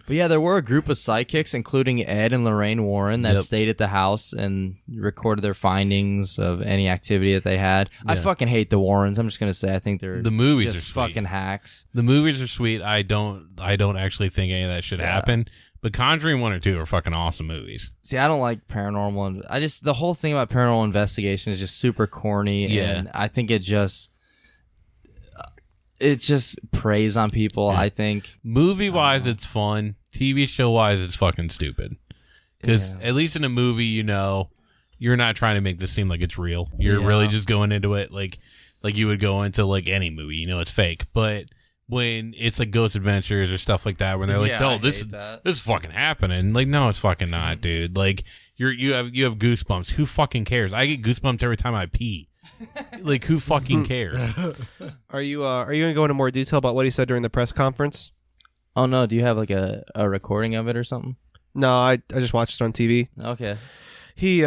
But yeah, there were a group of psychics, including Ed and Lorraine Warren, that stayed at the house and recorded their findings of any activity that they had. Yeah. I fucking hate the Warrens. I'm just gonna say I think they're the movies just are fucking hacks. The movies are sweet. I don't actually think any of that should happen. But Conjuring 1 or 2 are fucking awesome movies. See, I don't like paranormal. The whole thing about paranormal investigation is just super corny, and I think it just preys on people. I think movie-wise, it's fun. TV show-wise, it's fucking stupid. Because at least in a movie, you're not trying to make this seem like it's real. You're really just going into it like you would go into like any movie. It's fake. But when it's like Ghost Adventures or stuff like that, when they're like, "No, this is fucking happening." Like, no, it's fucking not, dude. Like, you have goosebumps. Who fucking cares? I get goosebumps every time I pee. Like, who fucking cares? Are you gonna go into more detail about what he said during the press conference? Oh no, do you have like a recording of it or something? No, I just watched it on TV. Okay. He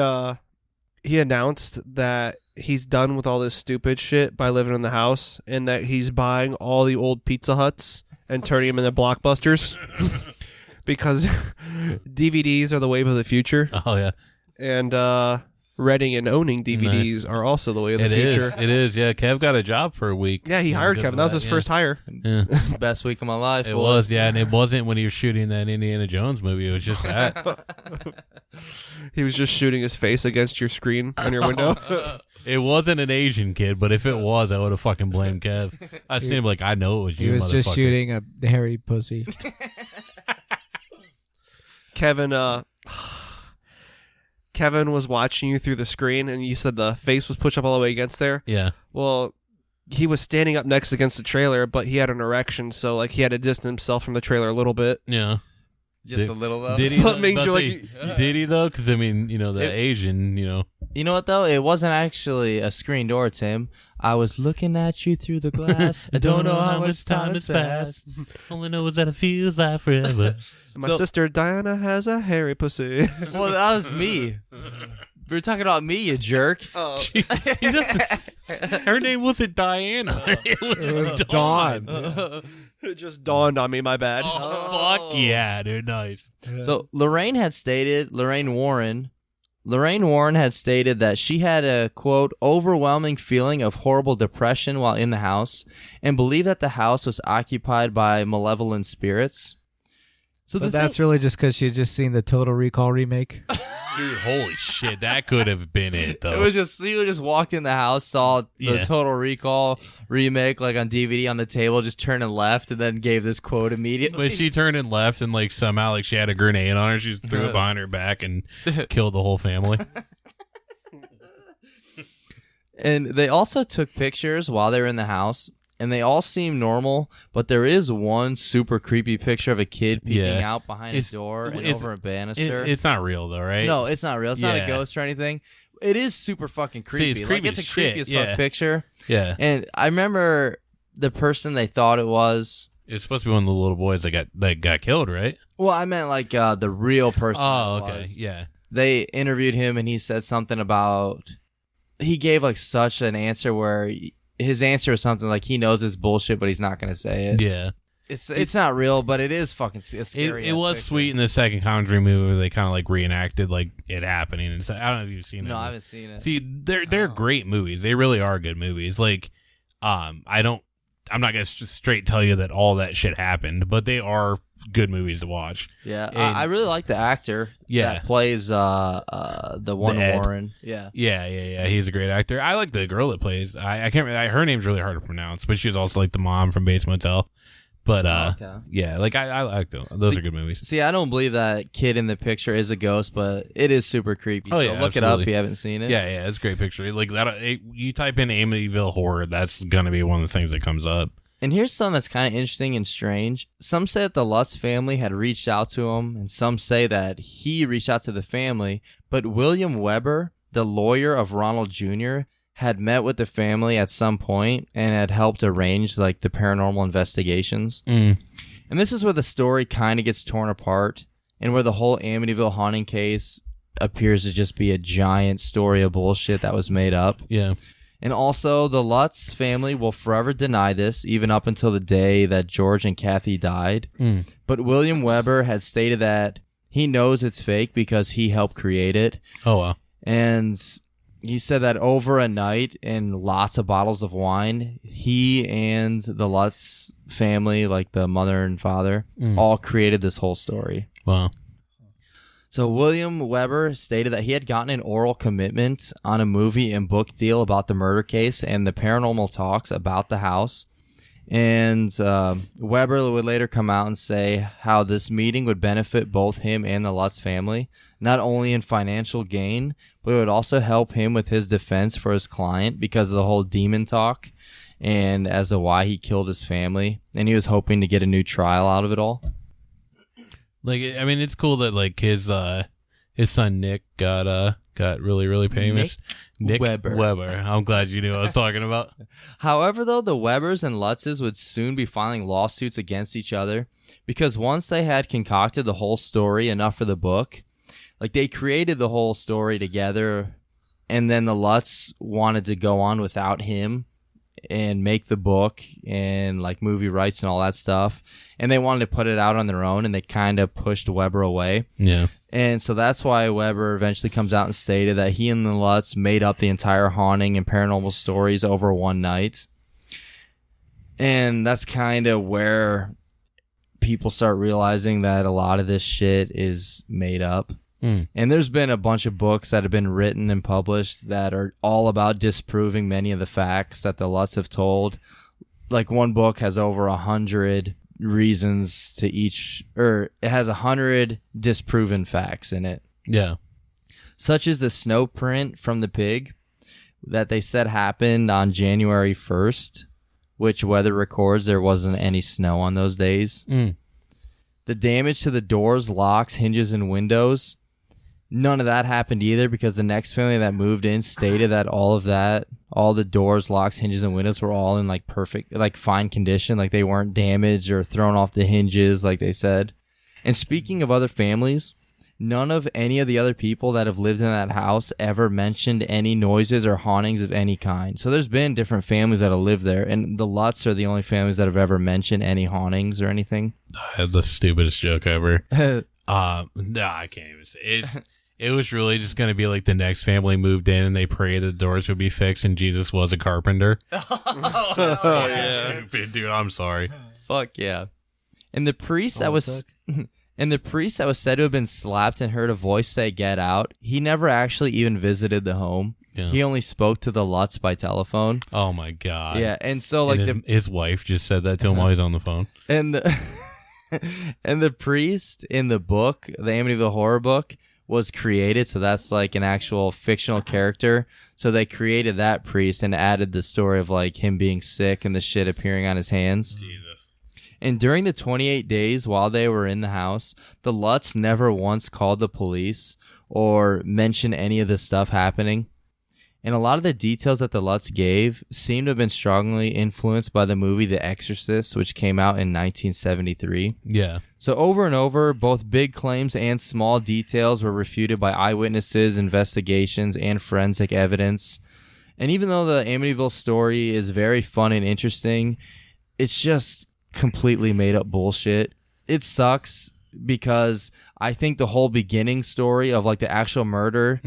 announced that he's done with all this stupid shit by living in the house, and that he's buying all the old Pizza Huts and turning them into blockbusters because DVDs are the wave of the future. Oh yeah, and renting and owning DVDs are also the way of the future. It is. Yeah, Kev got a job for a week. Yeah, he hired Kevin. That was his first hire. Yeah. Best week of my life. It was, yeah, and it wasn't when he was shooting that Indiana Jones movie. It was just that. He was just shooting his face against your screen on your window. It wasn't an Asian kid, but if it was, I would have fucking blamed Kev. I seen him like, I know it was you, He was just motherfucker. shooting a hairy pussy. Kevin was watching you through the screen, and you said the face was pushed up all the way against there. Yeah. Well, he was standing up next against the trailer, but he had an erection, so like he had to distance himself from the trailer a little bit. Yeah. Just a little though. Did he? So it means though? you're like- Did he though? Because I mean, the Asian, You know what though? It wasn't actually a screen door, Tim. I was looking at you through the glass. I don't know how much time has passed. Only knows that it feels like forever. My sister Diana has a hairy pussy. Well, that was me. We were talking about me, you jerk. Oh. Her name wasn't Diana. It was Dawn. It just dawned on me, my bad. Oh, fuck yeah, dude. Nice. So Lorraine Warren had stated that she had a, quote, overwhelming feeling of horrible depression while in the house and believed that the house was occupied by malevolent spirits. So But that's really just because she had just seen the Total Recall remake. Dude, holy shit. That could have been it, though. It was just, you just walked in the house, saw the Total Recall remake like on DVD on the table, just turned and left, and then gave this quote immediately. But she turned and left, and like somehow like she had a grenade on her. She just threw it behind her back and killed the whole family. And they also took pictures while they were in the house, and they all seem normal, but there is one super creepy picture of a kid peeking out behind a door and over a banister. It's not real, though, right? No, it's not real. It's not a ghost or anything. It is super fucking creepy. It's creepy it's a as creepy shit, as fuck picture. Yeah. And I remember the person they thought it was. It's supposed to be one of the little boys that got killed, right? Well, I meant like the real person. Oh, that it okay. was. Yeah. They interviewed him, and he said something about. He gave like such an answer where his answer was something like he knows it's bullshit, but he's not going to say it. Yeah. It's not real, but it is fucking scary. It was picture. sweet in the second Conjuring movie where they kind of like reenacted like it happening. And so, I don't know if you've seen it. No, I haven't seen it. See, they're great movies. They really are good movies. Like, I'm not gonna straight tell you that all that shit happened, but they are good movies to watch. Yeah, And- I really like the actor. Yeah. that plays the one Ed. Warren. Yeah. Yeah. He's a great actor. I like the girl that plays. I can't. Her name's really hard to pronounce, but she was also like the mom from Bates Motel. But Okay. yeah, like I like them. Those are good movies. See, I don't believe that kid in the picture is a ghost, but it is super creepy. Oh, so yeah, look it up absolutely. if you haven't seen it. Yeah, it's a great picture. Like that, you type in Amityville Horror, that's gonna be one of the things that comes up. And here's something that's kind of interesting and strange. Some say that the Lutz family had reached out to him, and some say that he reached out to the family. But William Weber, the lawyer of Ronald Jr., had met with the family at some point and had helped arrange like the paranormal investigations. And this is where the story kind of gets torn apart, and where the whole Amityville haunting case appears to just be a giant story of bullshit that was made up. Yeah. And also, the Lutz family will forever deny this, even up until the day that George and Kathy died. But William Weber had stated that he knows it's fake because he helped create it. Oh wow. And he said that over a night and lots of bottles of wine, he and the Lutz family, like the mother and father, all created this whole story. Wow. So William Weber stated that he had gotten an oral commitment on a movie and book deal about the murder case and the paranormal talks about the house. And Weber would later come out and say how this meeting would benefit both him and the Lutz family, not only in financial gain, but it would also help him with his defense for his client because of the whole demon talk. and as to why he killed his family, and he was hoping to get a new trial out of it all. Like, I mean, it's cool that like his son Nick got really, really famous. Nick Weber. I'm glad you knew what I was talking about. However, though, the Webbers and Lutzes would soon be filing lawsuits against each other because once they had concocted the whole story enough for the book, like they created the whole story together, and then the Lutz wanted to go on without him and make the book and like movie rights and all that stuff, and they wanted to put it out on their own, and they kind of pushed Weber away. Yeah. And so that's why Weber eventually comes out and stated that he and the Lutz made up the entire haunting and paranormal stories over one night. And that's kind of where people start realizing that a lot of this shit is made up. And there's been a bunch of books that have been written and published that are all about disproving many of the facts that the Lutz have told. Like one book has over 100 reasons to each, or it has 100 disproven facts in it. Yeah. Such as the snow print from the pig that they said happened on January 1st, which weather records there wasn't any snow on those days. The damage to the doors, locks, hinges, and windows, none of that happened either because the next family that moved in stated that all the doors, locks, hinges, and windows were all in like perfect, like fine condition. Like they weren't damaged or thrown off the hinges like they said. And speaking of other families, none of any of the other people that have lived in that house ever mentioned any noises or hauntings of any kind. So there's been different families that have lived there, and the Lutz are the only families that have ever mentioned any hauntings or anything. I had the stupidest joke ever. No, I can't even say it. It was really just going to be like the next family moved in and they prayed the doors would be fixed and Jesus was a carpenter. Stupid, dude. I'm sorry. Fuck yeah. And the priest that was said to have been slapped and heard a voice say "get out," he never actually even visited the home. Yeah. He only spoke to the Lutz by telephone. Oh my god. Yeah, and so like his wife just said that to him while he's on the phone. And the priest in the book, the Amityville Horror book, was created, so that's like an actual fictional character. So they created that priest and added the story of like him being sick and the shit appearing on his hands. Jesus. And during the 28 days while they were in the house, the Lutz never once called the police or mentioned any of this stuff happening. And a lot of the details that the Lutz gave seem to have been strongly influenced by the movie The Exorcist, which came out in 1973. Yeah. So over and over, both big claims and small details were refuted by eyewitnesses, investigations, and forensic evidence. And even though the Amityville story is very fun and interesting, it's just completely made up bullshit. It sucks because I think the whole beginning story of like the actual murder,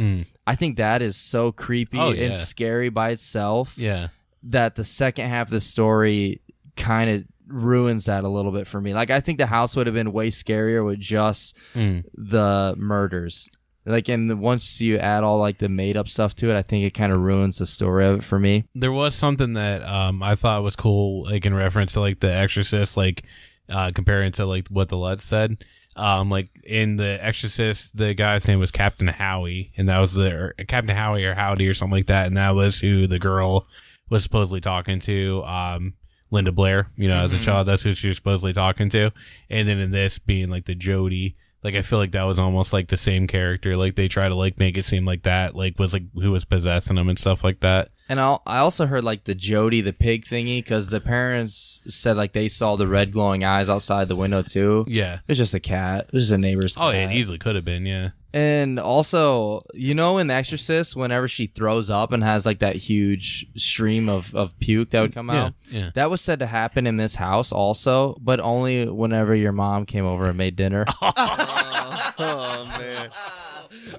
I think that is so creepy and scary by itself. Yeah. That the second half of the story kind of ruins that a little bit for me. Like I think the house would have been way scarier with just the murders. Like, and once you add all like the made up stuff to it, I think it kind of ruins the story of it for me. There was something that I thought was cool, like in reference to like The Exorcist, like comparing to like what the Lutz said. Like in The Exorcist, the guy's name was Captain Howie, and that was Captain Howie or Howdy or something like that, and that was who the girl was supposedly talking to. Linda Blair, you know, as a child, that's who she was supposedly talking to. And then in this being like the Jody, like I feel like that was almost like the same character. Like they try to like make it seem like that, like was like who was possessing them and stuff like that. And I also heard like the Jody the pig thingy because the parents said like they saw the red glowing eyes outside the window too. Yeah, it was just a cat. It was just a neighbor's cat. Oh, yeah, it easily could have been. Yeah. And also, you know, in The Exorcist, whenever she throws up and has like that huge stream of puke that would come out, that was said to happen in this house also, but only whenever your mom came over and made dinner. Oh man,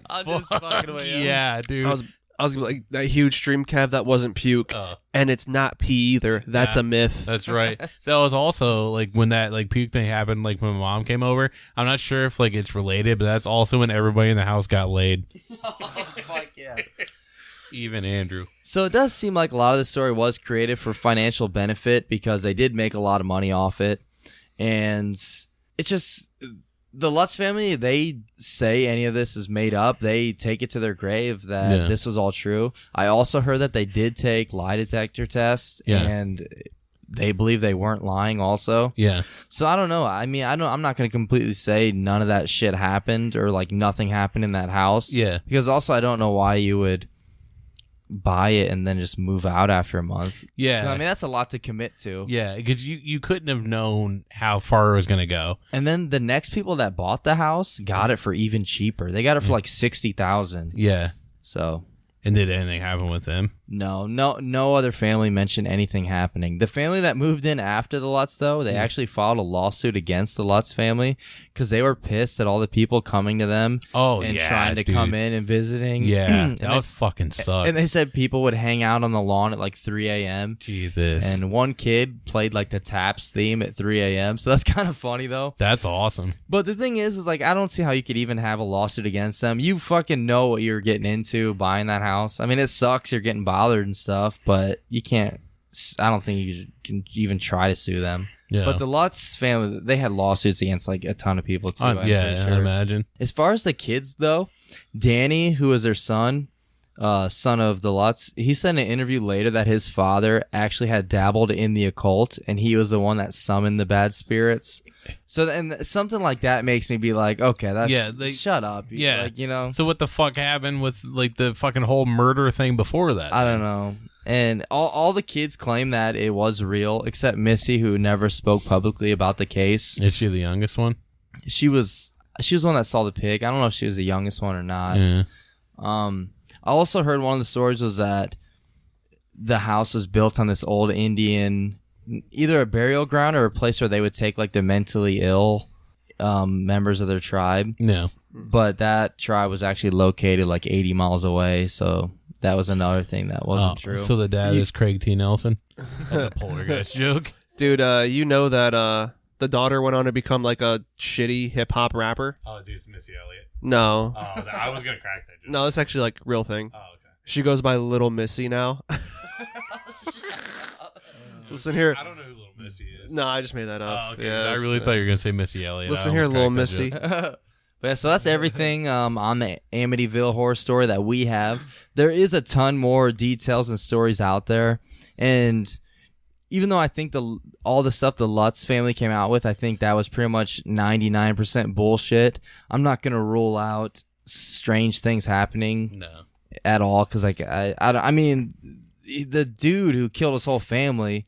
I'm just fucking with you. Yeah, dude. I was gonna be like that huge stream, Kev. That wasn't puke, and it's not pee either. That's a myth. That's right. That was also like when that like puke thing happened. Like when my mom came over. I'm not sure if like it's related, but that's also when everybody in the house got laid. Oh, fuck yeah. Even Andrew. So it does seem like a lot of the story was created for financial benefit because they did make a lot of money off it, and it's just The Lutz family, they say any of this is made up. They take it to their grave that this was all true. I also heard that they did take lie detector tests, and they believe they weren't lying also. Yeah. So I don't know. I mean, I'm not going to completely say none of that shit happened or like nothing happened in that house. Yeah. Because also I don't know why you would buy it and then just move out after a month. Yeah. I mean, that's a lot to commit to. Yeah, because you couldn't have known how far it was going to go. And then the next people that bought the house got it for even cheaper. They got it for like $60,000. Yeah. So. And did anything happen with them? No other family mentioned anything happening. The family that moved in after the Lutz, though, they actually filed a lawsuit against the Lutz family because they were pissed at all the people coming to them and trying to come in and visiting. Yeah, that would fucking suck. And they said people would hang out on the lawn at like 3 a.m. Jesus. And one kid played like the Taps theme at 3 a.m. So that's kind of funny, though. That's awesome. But the thing is like, I don't see how you could even have a lawsuit against them. You fucking know what you're getting into buying that house. I mean, it sucks you're getting bothered and stuff, but you can't. I don't think you can even try to sue them. Yeah. But the Lutz family, they had lawsuits against like a ton of people too. I imagine. As far as the kids though, Danny, who is their son of the Lutz, he said in an interview later that his father actually had dabbled in the occult and he was the one that summoned the bad spirits. So and something like that makes me be like, okay, that's shut up. Yeah, like, you know. So what the fuck happened with like the fucking whole murder thing before that? I don't know. And all the kids claim that it was real, except Missy, who never spoke publicly about the case. Is she the youngest one? She was the one that saw the pig. I don't know if she was the youngest one or not. Yeah. I also heard one of the stories was that the house was built on this old Indian, either a burial ground or a place where they would take like the mentally ill members of their tribe. Yeah. But that tribe was actually located like 80 miles away, so that was another thing that wasn't true. So the dad is Craig T. Nelson? That's a poltergeist joke. Dude, you know that the daughter went on to become like a shitty hip-hop rapper? Oh, dude, it's Missy Elliott. No. Oh, I was going to crack that joke. No, it's actually like real thing. Oh, okay. She goes by Little Missy now. Listen here. I don't know who Little Missy is. No, I just made that up. Oh, okay. Yeah, I really thought you were going to say Missy Elliott. Listen here, Little Missy. But yeah, so that's everything on the Amityville horror story that we have. There is a ton more details and stories out there. And even though I think all the stuff the Lutz family came out with, I think that was pretty much 99% bullshit. I'm not going to rule out strange things happening at all. Because like, I mean, the dude who killed his whole family,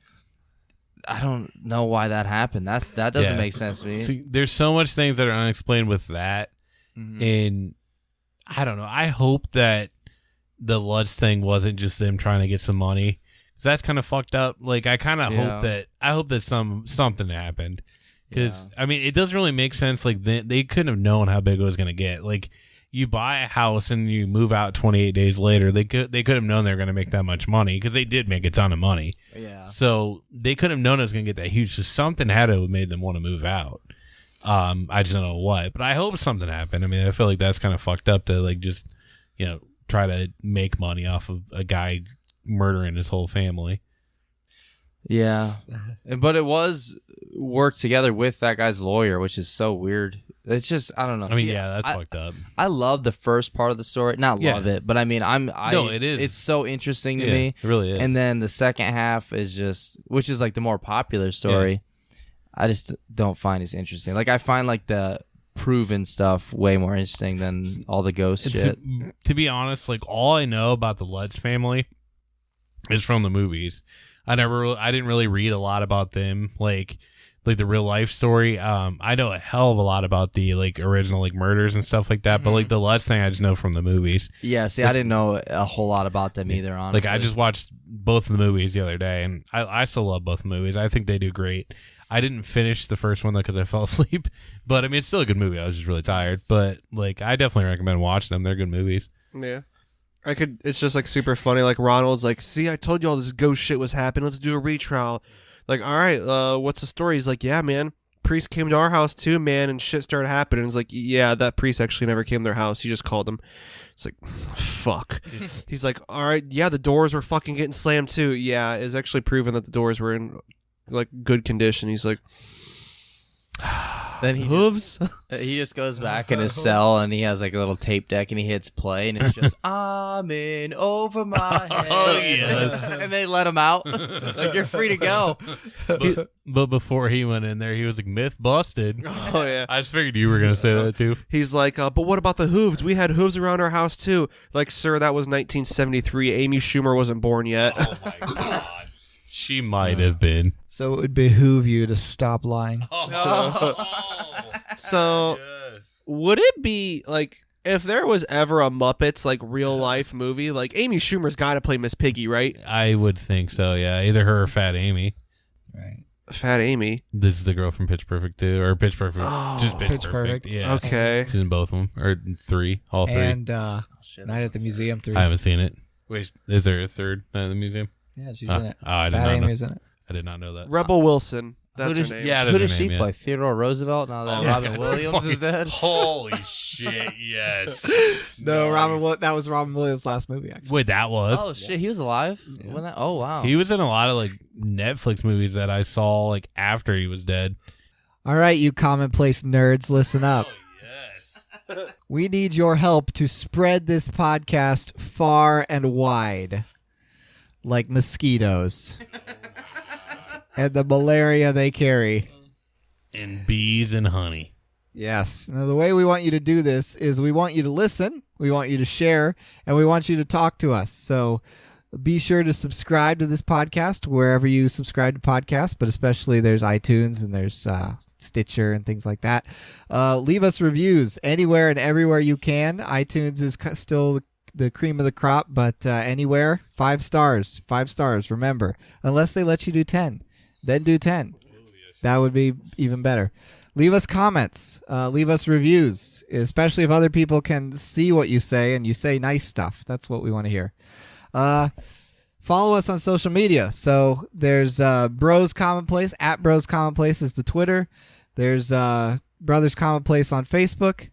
I don't know why that happened. That doesn't make sense to me. See, there's so much things that are unexplained with that, and I don't know. I hope that the Lutz thing wasn't just them trying to get some money, because that's kind of fucked up. Like I kind of hope that something happened, because I mean it doesn't really make sense. Like they couldn't have known how big it was gonna get. Like you buy a house and you move out 28 days later, they could have known they were going to make that much money, because they did make a ton of money. Yeah. So they could have known it was going to get that huge. So something had to have made them want to move out. I just don't know what, but I hope something happened. I mean, I feel like that's kind of fucked up to like just, try to make money off of a guy murdering his whole family. Yeah. But it was worked together with that guy's lawyer, which is so weird. It's just, I don't know. I mean, that's fucked up. I love the first part of the story. Not love it, but I mean, no, it is. It's so interesting to me. It really is. And then the second half is just, which is like the more popular story. I just don't find as interesting. Like I find like the proven stuff way more interesting than all the ghost shit. To be honest, like all I know about the Lutz family is from the movies. I didn't really read a lot about them, like the real life story. I know a hell of a lot about the like original like murders and stuff like that, but like the Lutz thing, I just know from the movies. Yeah, see, I didn't know a whole lot about them either. Honestly, like I just watched both of the movies the other day, and I still love both the movies. I think they do great. I didn't finish the first one though because I fell asleep, but I mean it's still a good movie. I was just really tired, but like I definitely recommend watching them. They're good movies. Yeah. It's just like super funny. Like Ronald's like, see, I told you all this ghost shit was happening. Let's do a retrial. Like, all right, what's the story? He's like, yeah, man. Priest came to our house too, man, and shit started happening. It's like, yeah, that priest actually never came to their house. You just called him. It's like, fuck. He's like, all right, yeah, the doors were fucking getting slammed too. Yeah, it's actually proven that the doors were in like good condition. He's like, Then Hooves. He just goes back in his cell and he has like a little tape deck and he hits play and it's just I'm in over my head. Oh, yes. And they let him out. Like, you're free to go. But before he went in there, he was like, myth busted. Oh yeah. I just figured you were gonna say that too. He's like, but what about the hooves? We had hooves around our house too. Like, sir, that was 1973. Amy Schumer wasn't born yet. Oh my god. She might have been. So it would behoove you to stop lying. So Yes. would it be like if there was ever a Muppets like real life movie, like Amy Schumer's got to play Miss Piggy, right? I would think so, yeah. Either her or Fat Amy. Right. Fat Amy. This is the girl from Pitch Perfect 2, or Pitch Perfect. Just Pitch, Pitch Perfect. Perfect. Yeah. Okay. She's in both of them, or three, all three. And Night at the Museum 3. I haven't seen it. Wait, is there a third Night at the Museum? Yeah, she's Oh, in it. I did Fat not know. Amy's in it. I did not know that. Rebel Wilson. That's Who her does- name. Yeah, Who that's does her she name, play? yeah. Theodore Roosevelt now that Oh, Robin God. Williams Fucking- is dead? Holy shit, yes. No, Nice. that was Robin Williams' last movie, actually. Wait, that was? Oh, shit. He was alive? Yeah. When that? Oh, wow. He was in a lot of like Netflix movies that I saw like after he was dead. All right, you commonplace nerds, listen up. Yes. We need your help to spread this podcast far and wide, like mosquitoes and the malaria they carry. And bees and honey. Yes. Now, the way we want you to do this is we want you to listen, we want you to share, and we want you to talk to us. So be sure to subscribe to this podcast wherever you subscribe to podcasts, but especially there's iTunes and there's Stitcher and things like that. Leave us reviews anywhere and everywhere you can. iTunes is still the cream of the crop, but anywhere, 5 stars. 5 stars, remember. Unless they let you do 10. Then do 10. That would be even better. Leave us comments. Leave us reviews, especially if other people can see what you say and you say nice stuff. That's what we want to hear. Follow us on social media. So there's Bros Commonplace. At Bros Commonplace is the Twitter. There's Brothers Commonplace on Facebook.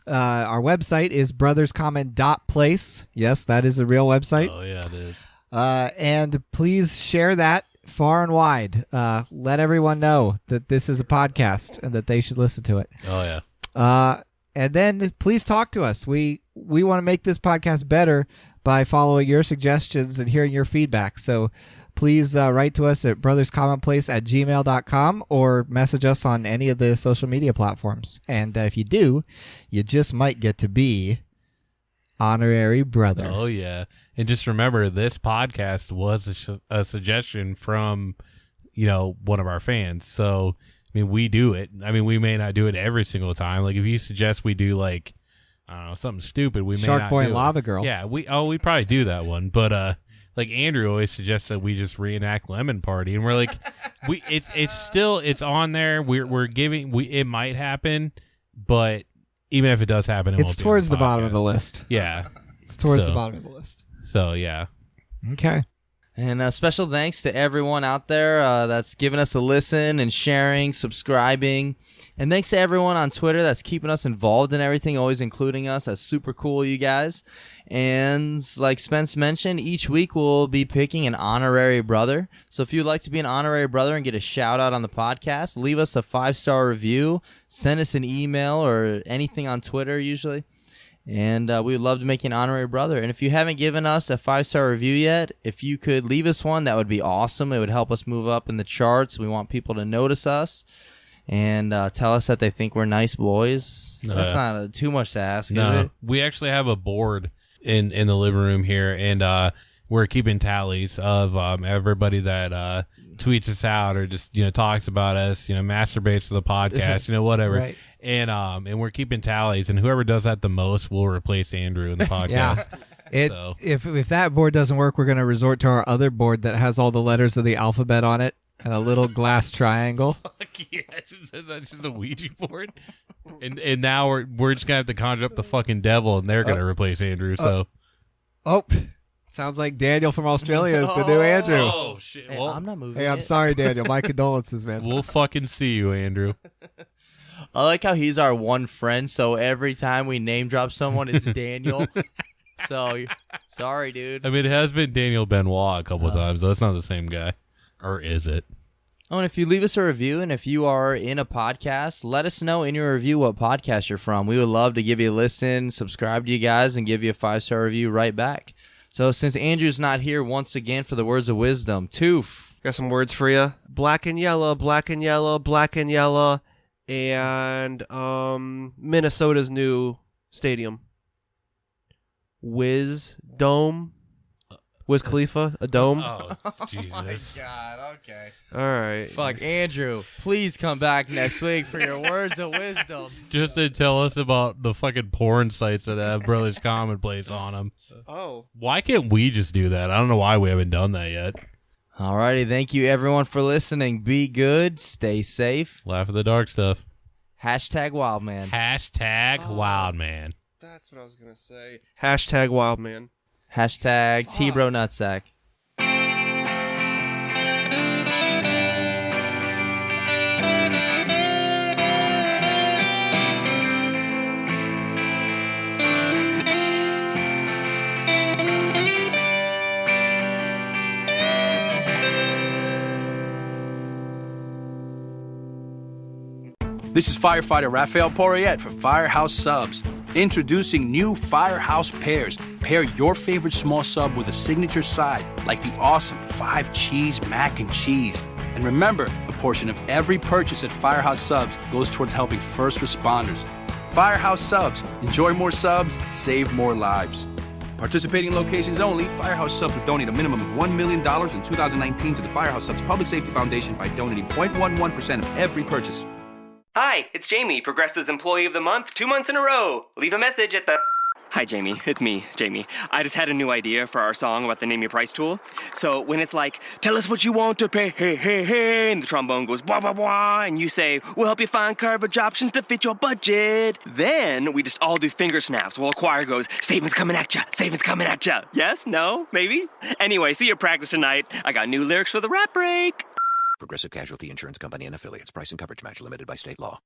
Our website is brotherscommon.place. Yes, that is a real website. Oh yeah, it is. And please share that far and wide. Let everyone know that this is a podcast and that they should listen to it. Oh yeah. And then please talk to us. We want to make this podcast better by following your suggestions and hearing your feedback. So please write to us at brotherscommonplace@gmail.com or message us on any of the social media platforms. And if you do, you just might get to be honorary brother. Oh yeah. And just remember, this podcast was a suggestion from, one of our fans. So, I mean, we do it. I mean, we may not do it every single time. Like, if you suggest we do, like, I don't know, something stupid, we may Shark not Boy do and it. Lava Girl. Yeah, we probably do that one. But, like, Andrew always suggests that we just reenact Lemon Party. And we're like, it's on there. We're giving, it might happen. But even if it does happen, it It's won't be on towards the bottom podcast. of the list. Yeah. It's towards So- the bottom of the list. So, yeah. Okay. And special thanks to everyone out there that's giving us a listen and sharing, subscribing. And thanks to everyone on Twitter that's keeping us involved in everything, always including us. That's super cool, you guys. And like Spence mentioned, each week we'll be picking an honorary brother. So if you'd like to be an honorary brother and get a shout out on the podcast, leave us a 5-star review, send us an email or anything on Twitter usually. And we would love to make you an honorary brother. And if you haven't given us a 5-star review yet, if you could leave us one, that would be awesome. It would help us move up in the charts. We want people to notice us and tell us that they think we're nice boys. That's not too much to ask, is it? We actually have a board in the living room here, and we're keeping tallies of everybody that tweets us out or just talks about us, masturbates to the podcast, whatever. Right. And we're keeping tallies, and whoever does that the most will replace Andrew in the podcast. Yeah. So. If that board doesn't work, we're going to resort to our other board that has all the letters of the alphabet on it and a little glass triangle. Fuck yeah, that's just a Ouija board. And now we're just gonna have to conjure up the fucking devil, and they're gonna replace Andrew. So Oh, sounds like Daniel from Australia is the new Andrew. oh shit, Hey, well, I'm not moving Hey, I'm it. sorry, Daniel. My condolences, man. we'll fucking see you, Andrew. I like how he's our one friend, so every time we name drop someone, it's Daniel. So, sorry, dude. I mean, it has been Daniel Benoit a couple of times, though. It's not the same guy. Or is it? Oh, and if you leave us a review, and if you are in a podcast, let us know in your review what podcast you're from. We would love to give you a listen, subscribe to you guys, and give you a 5-star review right back. So since Andrew's not here once again for the words of wisdom, Toof. Got some words for you. Black and yellow, black and yellow, black and yellow, and Minnesota's new stadium. Wiz Dome. Wiz Khalifa, a dome. Oh, Jesus. God, okay. All right. Fuck, Andrew, please come back next week for your words of wisdom. Just to tell us about the fucking porn sites that have Brothers Commonplace on them. Oh. Why can't we just do that? I don't know why we haven't done that yet. Alrighty, thank you everyone for listening. Be good, stay safe. Laugh at the dark stuff. #Wildman. #Wildman. That's what I was going to say. #Wildman. #T-Bro Nutsack. This is firefighter Raphael Poirier for Firehouse Subs. Introducing new Firehouse Pairs. Pair your favorite small sub with a signature side, like the awesome 5-cheese mac and cheese. And remember, a portion of every purchase at Firehouse Subs goes towards helping first responders. Firehouse Subs. Enjoy more subs, save more lives. Participating locations only, Firehouse Subs will donate a minimum of $1 million in 2019 to the Firehouse Subs Public Safety Foundation by donating 0.11% of every purchase. Hi, it's Jamie, Progressive's Employee of the Month, 2 months in a row. Leave a message at the... Hi, Jamie. It's me, Jamie. I just had a new idea for our song about the Name Your Price tool. So when it's like, tell us what you want to pay, hey, hey, hey, and the trombone goes, blah, blah, blah, and you say, we'll help you find coverage options to fit your budget. Then we just all do finger snaps while a choir goes, savings coming at ya, savings coming at ya. Yes? No? Maybe? Anyway, see your practice tonight. I got new lyrics for the rap break. Progressive Casualty Insurance Company and Affiliates. Price and coverage match limited by state law.